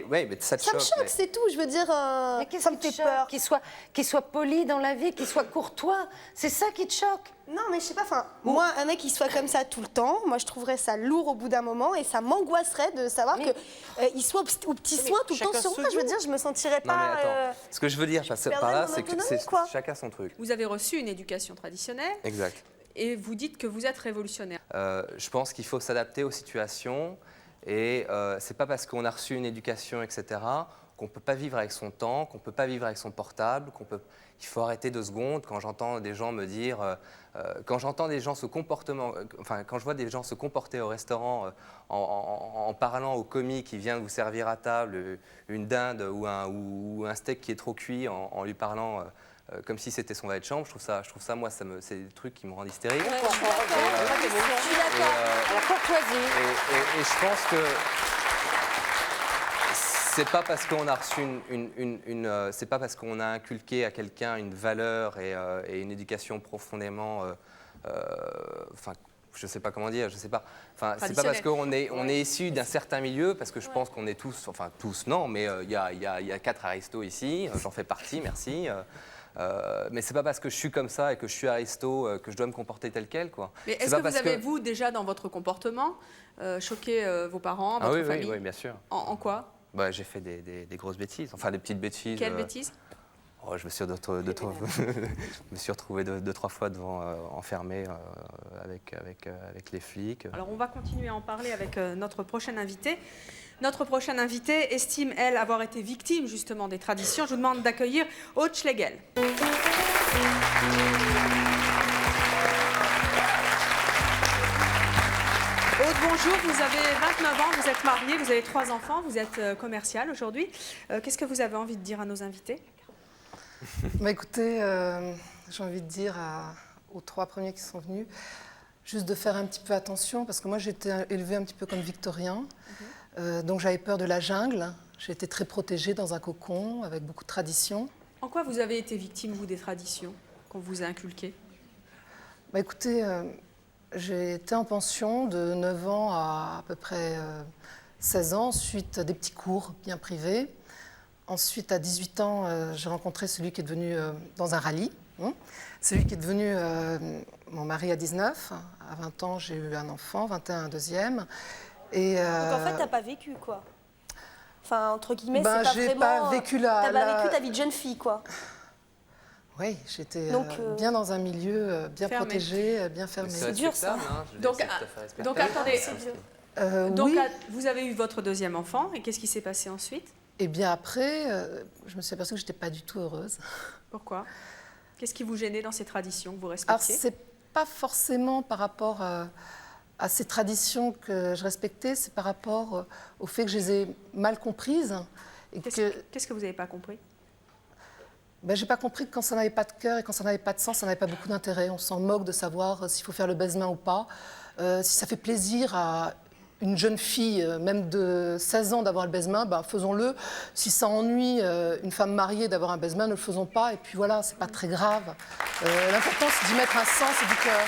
Ouais, mais ça te choque. Ça me choque, c'est tout. Je veux dire, ça me fait peur. Qu'il soit poli dans la vie, qu'il soit courtois. C'est ça qui te choque. Non, mais je sais pas, moi, un mec qui soit comme ça tout le temps, moi, je trouverais ça lourd au bout d'un moment et ça m'angoisserait de savoir qu'il soit aux petits soins tout le temps sur moi. Je veux dire, je me sentirais pas... Non, mais attends, ce que je veux dire par là, c'est que chacun son truc. Vous avez reçu une éducation traditionnelle. Exact. Et vous dites que vous êtes révolutionnaire. Je pense qu'il faut s'adapter aux situations et c'est pas parce qu'on a reçu une éducation, etc., qu'on ne peut pas vivre avec son temps, qu'on ne peut pas vivre avec son portable, qu'il faut arrêter 2 secondes quand j'entends des gens me dire, quand j'entends des gens quand je vois des gens se comporter au restaurant en parlant au commis qui vient vous servir à table une dinde ou un steak qui est trop cuit en lui parlant comme si c'était son valet de chambre, je trouve ça moi, c'est des trucs qui me rendent hystérique. Ouais, je suis d'accord. La courtoisie. Et je pense que c'est pas parce qu'on a reçu c'est pas parce qu'on a inculqué à quelqu'un une valeur et une éducation profondément, je sais pas comment dire, c'est pas parce qu'on est issu d'un certain milieu, parce que je pense qu'on est tous, enfin tous non, mais il y a 4 aristos ici, j'en fais partie, merci. Mais c'est pas parce que je suis comme ça et que je suis aristo que je dois me comporter tel quel, quoi. Mais est-ce que vous avez, vous, déjà dans votre comportement, choqué vos parents, votre famille? Oui, bien sûr. En quoi? Bah, j'ai fait des grosses bêtises, enfin des petites bêtises. Quelles bêtises? Je me suis retrouvé 2-3 fois enfermé avec les flics. Alors on va continuer à en parler avec notre prochaine invitée. Notre prochaine invitée estime, elle, avoir été victime justement des traditions. Je vous demande d'accueillir Aude Schlegel. Aude, bonjour, vous avez 29 ans, vous êtes mariée, vous avez 3 enfants, vous êtes commerciale aujourd'hui. Qu'est-ce que vous avez envie de dire à nos invités? Bah écoutez, j'ai envie de dire aux 3 premiers qui sont venus, juste de faire un petit peu attention, parce que moi j'ai été élevée un petit peu comme victorien, donc j'avais peur de la jungle, j'ai été très protégée dans un cocon, avec beaucoup de traditions. En quoi vous avez été victime, vous, des traditions qu'on vous a inculquées? Bah écoutez, j'ai été en pension de 9 ans à peu près 16 ans, suite à des petits cours bien privés. Ensuite, à 18 ans, j'ai rencontré celui qui est devenu, dans un rallye, celui qui est devenu mon mari à 19. À 20 ans, j'ai eu un enfant, 21, un deuxième. Et, donc en fait, t'as pas vécu, quoi. Enfin, entre guillemets, ben, c'est pas vraiment... Pas vécu t'as pas vécu ta vie de jeune fille, quoi. Oui, j'étais bien dans un milieu bien fermé. Protégé, bien fermé. C'est dur, ça. Hein, donc attendez, donc oui. Vous avez eu votre deuxième enfant, et qu'est-ce qui s'est passé ensuite? Et bien après, je me suis aperçue que je n'étais pas du tout heureuse. Pourquoi? Qu'est-ce qui vous gênait dans ces traditions que vous Alors, respectiez? c'est pas forcément par rapport à ces traditions que je respectais, c'est par rapport au fait que je les ai mal comprises. Qu'est-ce que vous n'avez pas compris? Ben, j'ai pas compris que quand ça n'avait pas de cœur et quand ça n'avait pas de sens, ça n'avait pas beaucoup d'intérêt. On s'en moque de savoir s'il faut faire le baise-main ou pas. Si ça fait plaisir à une jeune fille, même de 16 ans, d'avoir le baise-main, ben, faisons-le. Si ça ennuie une femme mariée d'avoir un baise-main, ne le faisons pas. Et puis voilà, c'est pas très grave. L'important, c'est d'y mettre un sens et du cœur.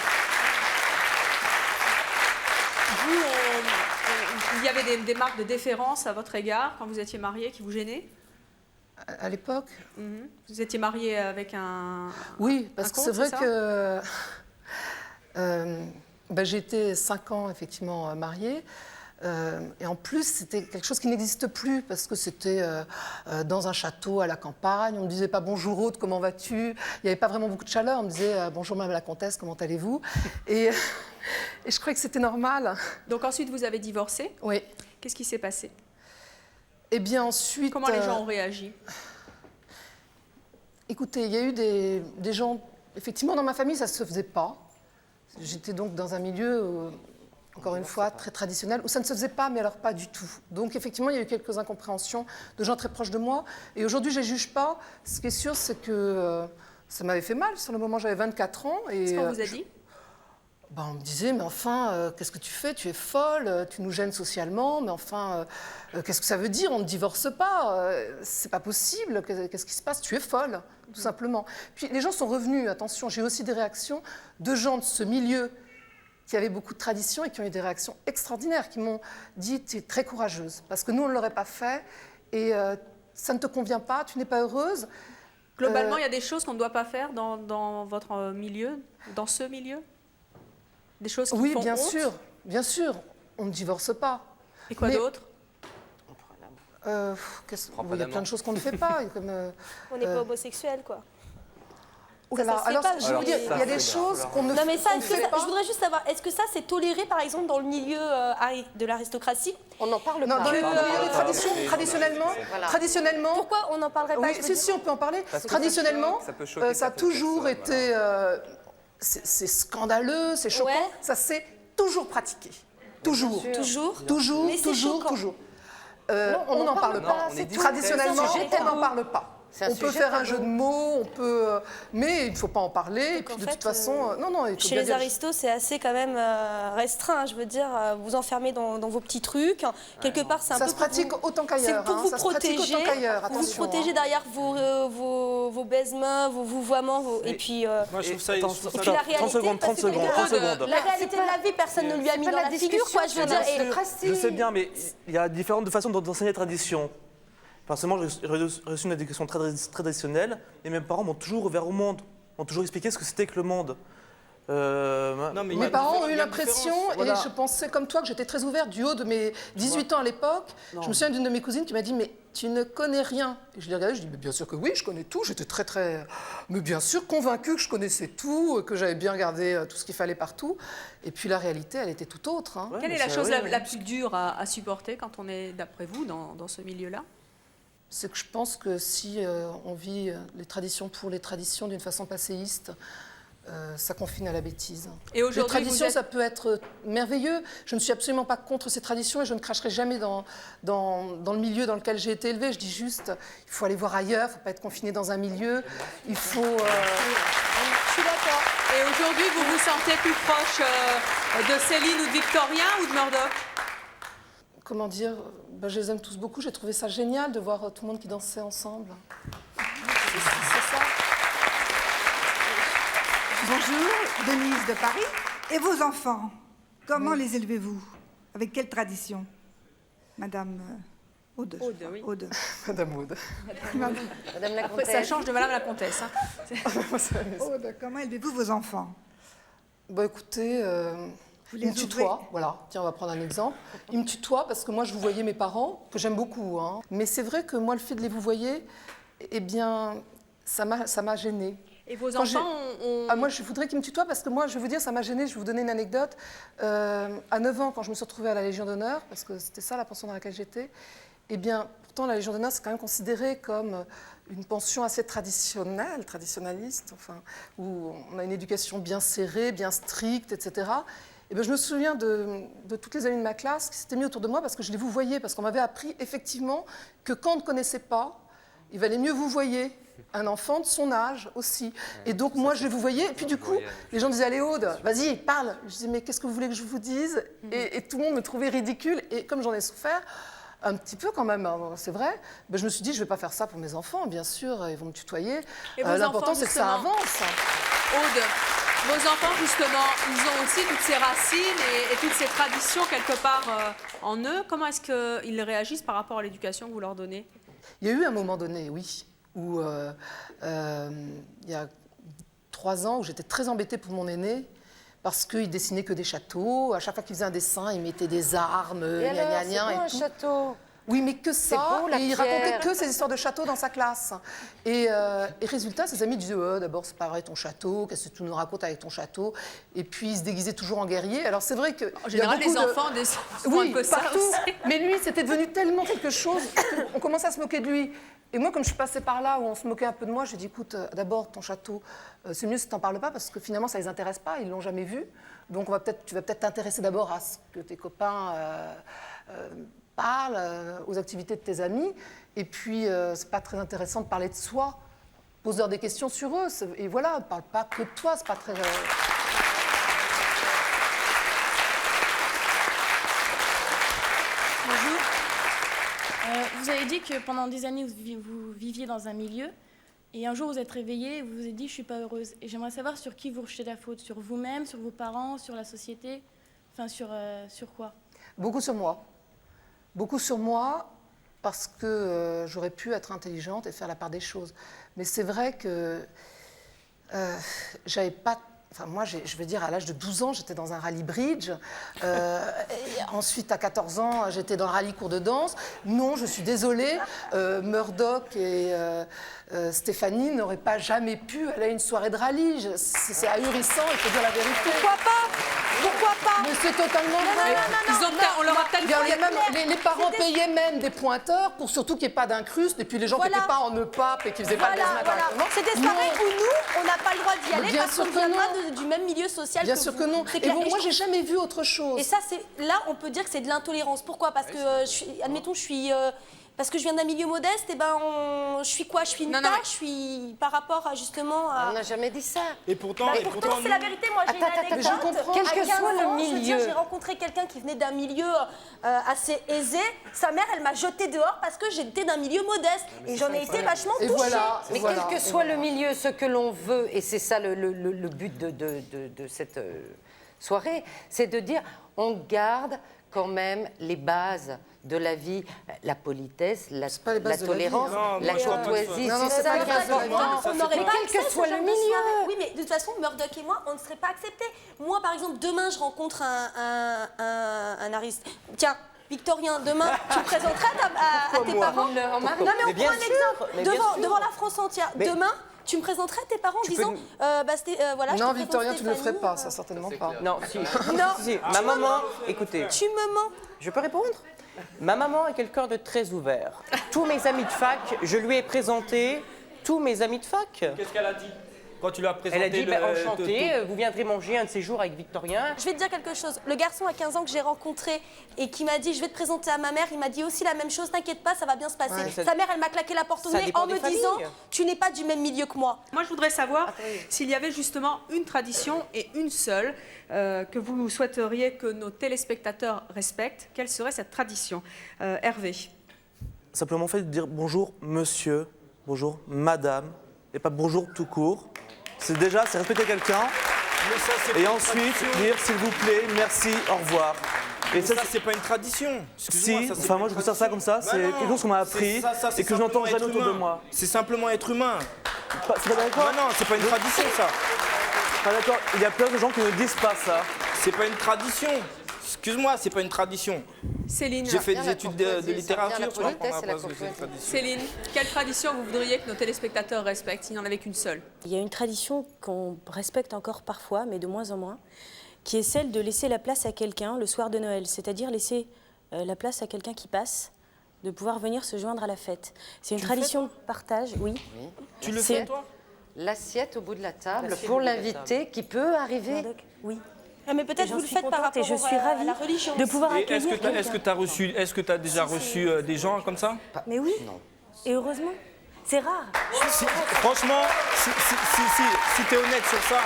Il y avait des marques de déférence à votre égard quand vous étiez mariée qui vous gênaient? À l'époque? Vous étiez mariée avec un... Oui, parce que c'est vrai que Ben, j'ai été 5 ans effectivement mariée. Et en plus, c'était quelque chose qui n'existe plus parce que c'était dans un château à la campagne. On ne me disait pas bonjour Aude, comment vas-tu? Il n'y avait pas vraiment beaucoup de chaleur. On me disait bonjour madame la comtesse, comment allez-vous? Et je croyais que c'était normal. Donc ensuite, vous avez divorcé? Oui. Qu'est-ce qui s'est passé? Eh bien ensuite... Comment les gens ont réagi? Écoutez, il y a eu des gens... Effectivement, dans ma famille, ça ne se faisait pas. J'étais donc dans un milieu... encore une fois, très traditionnel, où ça ne se faisait pas, mais alors pas du tout. Donc effectivement, il y a eu quelques incompréhensions de gens très proches de moi. Et aujourd'hui, je ne les juge pas. Ce qui est sûr, c'est que ça m'avait fait mal. Sur le moment, j'avais 24 ans. Qu'est-ce qu'on vous a dit? Ben, on me disait, mais enfin, qu'est-ce que tu fais? Tu es folle, tu nous gênes socialement, mais enfin, qu'est-ce que ça veut dire? On ne divorce pas, c'est pas possible, qu'est-ce qui se passe? Tu es folle, tout simplement. Puis les gens sont revenus, attention, j'ai aussi des réactions de gens de ce milieu qui avaient beaucoup de traditions et qui ont eu des réactions extraordinaires, qui m'ont dit « tu es très courageuse », parce que nous, on ne l'aurait pas fait, et ça ne te convient pas, tu n'es pas heureuse. Globalement, il y a des choses qu'on ne doit pas faire dans votre milieu, dans ce milieu? Des choses qui oui, font bien honte? sûr, bien sûr, on ne divorce pas. Et quoi d'autre? Il y a plein de choses qu'on ne fait pas. Comme, on n'est pas homosexuel, quoi. Alors, je veux dire, il y a des choses qu'on ne fait pas. Non, mais ça, je voudrais juste savoir, est-ce que ça, c'est toléré, par exemple, dans le milieu de l'aristocratie? On n'en parle pas. Dans les traditions, traditionnellement... Pourquoi on n'en parlerait pas? Oui, si, on peut en parler. Traditionnellement, ça a toujours été... c'est scandaleux, c'est choquant. Ouais. Ça s'est toujours pratiqué. Toujours. Toujours. Toujours, toujours. On n'en parle pas. Traditionnellement, on n'en parle pas. On peut faire un jeu de mots, mais il ne faut pas en parler. Et puis de toute façon, chez les aristos, c'est assez quand même restreint. Je veux dire, vous enfermez dans vos petits trucs. Quelque part, c'est un peu. Ça se pratique autant qu'ailleurs. C'est pour vous protéger. Vous vous protégez derrière vos baise-mains, vos vouvoiements, et puis. Moi, je trouve ça. 30 secondes. La réalité de la vie, personne ne lui a mis dans la figure, quoi. Je veux dire. Je sais bien, mais il y a différentes façons d'enseigner la tradition. Personnellement, j'ai reçu une éducation très traditionnelle et mes parents m'ont toujours ouvert au monde, m'ont toujours expliqué ce que c'était que le monde. Mes parents ont eu l'impression, et je pensais comme toi que j'étais très ouverte du haut de mes 18 ans à l'époque. Je me souviens d'une de mes cousines qui m'a dit « mais tu ne connais rien ». Et je l'ai regardée, je dis « mais bien sûr que oui, je connais tout ». J'étais mais bien sûr, convaincue que je connaissais tout, que j'avais bien regardé tout ce qu'il fallait partout. Et puis la réalité, elle était tout autre. Hein. Quelle est la chose la plus dure à supporter quand on est, d'après vous, dans ce milieu-là? C'est que je pense que si on vit les traditions pour les traditions d'une façon passéiste, ça confine à la bêtise. Et les traditions, ça peut être merveilleux. Je ne suis absolument pas contre ces traditions et je ne cracherai jamais dans le milieu dans lequel j'ai été élevée. Je dis juste, il faut aller voir ailleurs, il ne faut pas être confiné dans un milieu. Il faut... Je suis d'accord. Et aujourd'hui, vous vous sentez plus proche de Céline ou de Victorien ou de Murdoch? Comment dire, je les aime tous beaucoup. J'ai trouvé ça génial de voir tout le monde qui dansait ensemble. C'est ça. Bonjour, Denise de Paris. Et vos enfants, comment les élevez-vous? Avec quelle tradition? Madame Aude. Aude, oui. Aude. Madame Aude. Madame la Après, ça change de Madame la Comtesse. Hein. Aude, comment élevez-vous vos enfants? Écoutez, ils me tutoient, voilà. Tiens, on va prendre un exemple. Ils me tutoient parce que moi, je vous voyais mes parents, que j'aime beaucoup. Hein. Mais c'est vrai que moi, le fait de les vous voyer, eh bien, ça m'a gênée. Et vos enfants moi, je voudrais qu'ils me tutoient parce que moi, je vais vous dire, ça m'a gênée. Je vais vous donner une anecdote. À 9 ans, quand je me suis retrouvée à la Légion d'honneur, parce que c'était ça la pension dans laquelle j'étais, eh bien, pourtant, la Légion d'honneur, c'est quand même considéré comme une pension assez traditionnaliste, enfin, où on a une éducation bien serrée, bien stricte, etc. Et bien, je me souviens de toutes les amies de ma classe qui s'étaient mis autour de moi parce que je les vous voyais, parce qu'on m'avait appris effectivement que quand on ne connaissait pas, il valait mieux vous voyer. Un enfant de son âge aussi. Et donc, moi, je vous voyais. Et puis, du coup, les gens disaient, allez, Aude, vas-y, parle. Je disais, mais qu'est-ce que vous voulez que je vous dise? Et tout le monde me trouvait ridicule. Et comme j'en ai souffert, un petit peu quand même, hein, c'est vrai, je me suis dit, je ne vais pas faire ça pour mes enfants, bien sûr, ils vont me tutoyer. L'important, c'est que ça avance. Aude, vos enfants, justement, ils ont aussi toutes ces racines et toutes ces traditions, quelque part, en eux. Comment est-ce qu'ils réagissent par rapport à l'éducation que vous leur donnez? Il y a eu un moment donné, oui, où il y a 3 ans, où j'étais très embêtée pour mon aîné, parce qu'il dessinait que des châteaux. À chaque fois qu'il faisait un dessin, il mettait des armes, et un château. Oui, mais que ça, et il racontait que ces histoires de châteaux dans sa classe. Et résultat, ses amis disaient d'abord, c'est pas vrai ton château, qu'est-ce que tu nous racontes avec ton château? Et puis, il se déguisait toujours en guerrier. Alors, c'est vrai que... En général, les enfants font un peu ça partout. aussi. Mais lui, c'était devenu tellement quelque chose qu'on commençait à se moquer de lui. Et moi, comme je suis passée par là, où on se moquait un peu de moi, j'ai dit, écoute, d'abord, ton château, c'est mieux si tu n'en parles pas, parce que finalement, ça ne les intéresse pas, ils ne l'ont jamais vu. Donc, tu vas peut-être t'intéresser d'abord à ce que tes copains parlent, aux activités de tes amis. Et puis, c'est pas très intéressant de parler de soi. Pose-leur des questions sur eux. Et voilà, ne parle pas que de toi, c'est pas très... Bonjour. Vous avez dit que pendant des années, vous viviez dans un milieu, et un jour, vous êtes réveillée et vous vous êtes dit « je ne suis pas heureuse ». Et j'aimerais savoir sur qui vous rejetez la faute, sur vous-même, sur vos parents, sur la société, enfin sur quoi? Beaucoup sur moi. Beaucoup sur moi, parce que j'aurais pu être intelligente et faire la part des choses. Mais c'est vrai que j'avais pas... Enfin, moi, je veux dire, à l'âge de 12 ans, j'étais dans un rallye bridge. Ensuite, à 14 ans, j'étais dans le rallye cours de danse. Non, je suis désolée, Murdoch et Stéphanie n'auraient pas jamais pu aller à une soirée de rallye. C'est ahurissant, il faut dire la vérité. Pourquoi pas? Pourquoi pas? Mais c'est totalement vrai. On leur a peut-être les parents payaient même des pointeurs pour surtout qu'il n'y ait pas d'incruste. Et puis les gens qui n'étaient pas en EPAP et qui ne faisaient pas de baisement correctement. C'est des soirées où nous, on n'a pas le droit d'y aller parce qu'on vient pas du même milieu social bien que sûr vous. que non. C'est Et clair. bon, moi, j'ai jamais vu autre chose. Et ça, là, on peut dire que c'est de l'intolérance. Pourquoi? Parce que, admettons, je suis... parce que je viens d'un milieu modeste, et je suis quoi? Je suis une tâche, je suis par rapport à justement à... On n'a jamais dit ça. Et pourtant, pourtant c'est la vérité. Moi, j'ai une anecdote. Quel que soit le milieu. J'ai rencontré quelqu'un qui venait d'un milieu assez aisé. Sa mère, elle m'a jetée dehors parce que j'étais d'un milieu modeste. Et j'en ai été vachement touchée. Mais quel que soit le milieu, ce que l'on veut, et c'est ça le but de cette soirée, c'est de dire on garde quand même les bases de la vie, la politesse, la bases de la tolérance, vie, hein. la courtoisie. Non, c'est ça qui est important. On n'aurait pas quel que accès soit ce le genre de milieu. soirée. Oui, mais de toute façon, Murdoch et moi, on ne serait pas acceptés. Moi, par exemple, demain, je rencontre un ariste. Tiens, Victorien, demain, tu me présenterais à tes parents. Non, mais on prend un exemple. Devant la France entière. Demain, tu me présenterais à tes parents en disant voilà, non, Victorien, tu ne le ferais pas, ça certainement pas. Non, si. Non. Si. Ma maman, écoutez. Tu me mens. Je peux répondre? Ma maman est quelqu'un de très ouvert. Tous mes amis de fac, je lui ai présenté tous mes amis de fac. Qu'est-ce qu'elle a dit quand tu l'as présenté? Elle a dit, enchanté, vous viendrez manger un de ces jours avec Victorien. Je vais te dire quelque chose. Le garçon à 15 ans que j'ai rencontré et qui m'a dit, je vais te présenter à ma mère, il m'a dit aussi la même chose, t'inquiète pas, ça va bien se passer. Ouais, Sa mère, elle m'a claqué la porte au nez en me disant, tu n'es pas du même milieu que moi. Moi, je voudrais savoir s'il y avait justement une tradition et une seule que vous souhaiteriez que nos téléspectateurs respectent. Quelle serait cette tradition? Hervé. Simplement fait de dire bonjour monsieur, bonjour madame, et pas bonjour tout court. C'est respecter quelqu'un. Et ensuite dire s'il vous plaît, merci, au revoir. Et ça, c'est pas une tradition. Si, enfin moi je considère ça comme ça, c'est quelque chose qu'on m'a appris et que je n'entends jamais autour de moi. C'est simplement être humain. C'est pas d'accord? Non, c'est pas une tradition ça. Pas d'accord, il y a plein de gens qui ne disent pas ça. C'est pas une tradition. Excuse-moi, c'est pas une tradition. Céline. J'ai fait des études de littérature. Céline, quelle tradition vous voudriez que nos téléspectateurs respectent s'il n'y en avait qu'une seule? Il y a une tradition qu'on respecte encore parfois, mais de moins en moins, qui est celle de laisser la place à quelqu'un le soir de Noël, c'est-à-dire laisser la place à quelqu'un qui passe, de pouvoir venir se joindre à la fête. C'est une tradition de partage, oui. Tu le fais, toi? L'assiette au bout de la table pour l'invité qui peut arriver. Oui. Ah, mais peut-être vous le faites par rapport et je suis ravie à la religion. de pouvoir accueillir Est-ce que tu as déjà reçu des gens comme ça? Mais oui. Et heureusement. C'est rare. Franchement, si tu es honnête sur ça,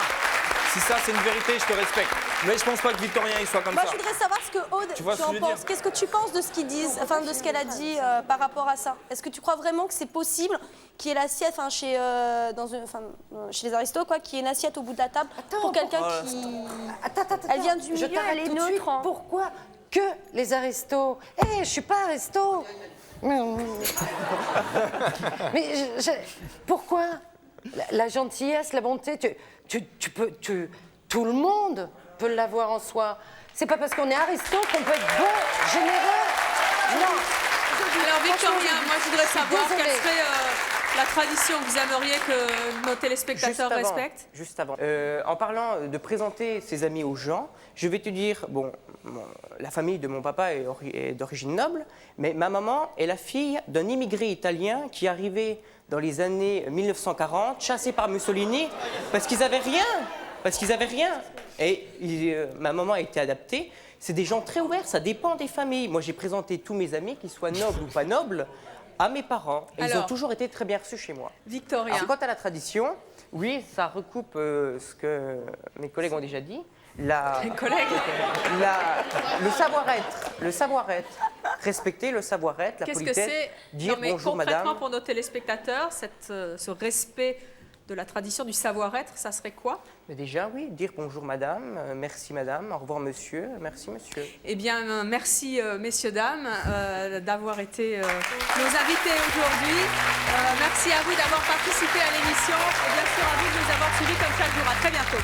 si ça c'est une vérité, je te respecte. Mais je pense pas que Victorien il soit comme ça. Moi je voudrais savoir ce que Aude tu en penses. Qu'est-ce que tu penses de ce qu'ils disent, enfin de ce qu'elle a dit par rapport à ça? Est-ce que tu crois vraiment que c'est possible qu'il y ait l'assiette, enfin chez les aristos quoi, qu'il y ait une assiette au bout de la table pour quelqu'un qui. Attends. Elle vient du milieu, elle est neutre. Pourquoi que les aristos? Je suis pas aristo. Mais pourquoi la gentillesse, la bonté, tout le monde peut l'avoir en soi. C'est pas parce qu'on est aristo qu'on peut être bon, généreux. Non. Alors Victorien, moi je voudrais savoir quelle serait la tradition que vous aimeriez que nos téléspectateurs respectent. Juste avant. En parlant de présenter ses amis aux gens, je vais te dire, la famille de mon papa est d'origine noble, mais ma maman est la fille d'un immigré italien qui est arrivé dans les années 1940, chassé par Mussolini, parce qu'ils n'avaient rien. Et ma maman a été adaptée. C'est des gens très ouverts, ça dépend des familles. Moi, j'ai présenté tous mes amis, qu'ils soient nobles ou pas nobles, à mes parents. Et ils ont toujours été très bien reçus chez moi. Victorien. Alors, quant à la tradition, oui, ça recoupe ce que mes collègues ont déjà dit. Le savoir-être. Respecter le savoir-être, la politesse. Qu'est-ce que c'est? Dire bonjour madame. Concrètement pour nos téléspectateurs, ce respect de la tradition du savoir-être, ça serait quoi? Mais déjà, oui, dire bonjour madame, merci madame, au revoir monsieur, merci monsieur. Eh bien, merci messieurs, dames, d'avoir été nos invités aujourd'hui. Merci à vous d'avoir participé à l'émission et bien sûr à vous de nous avoir suivis comme chaque jour. À très bientôt.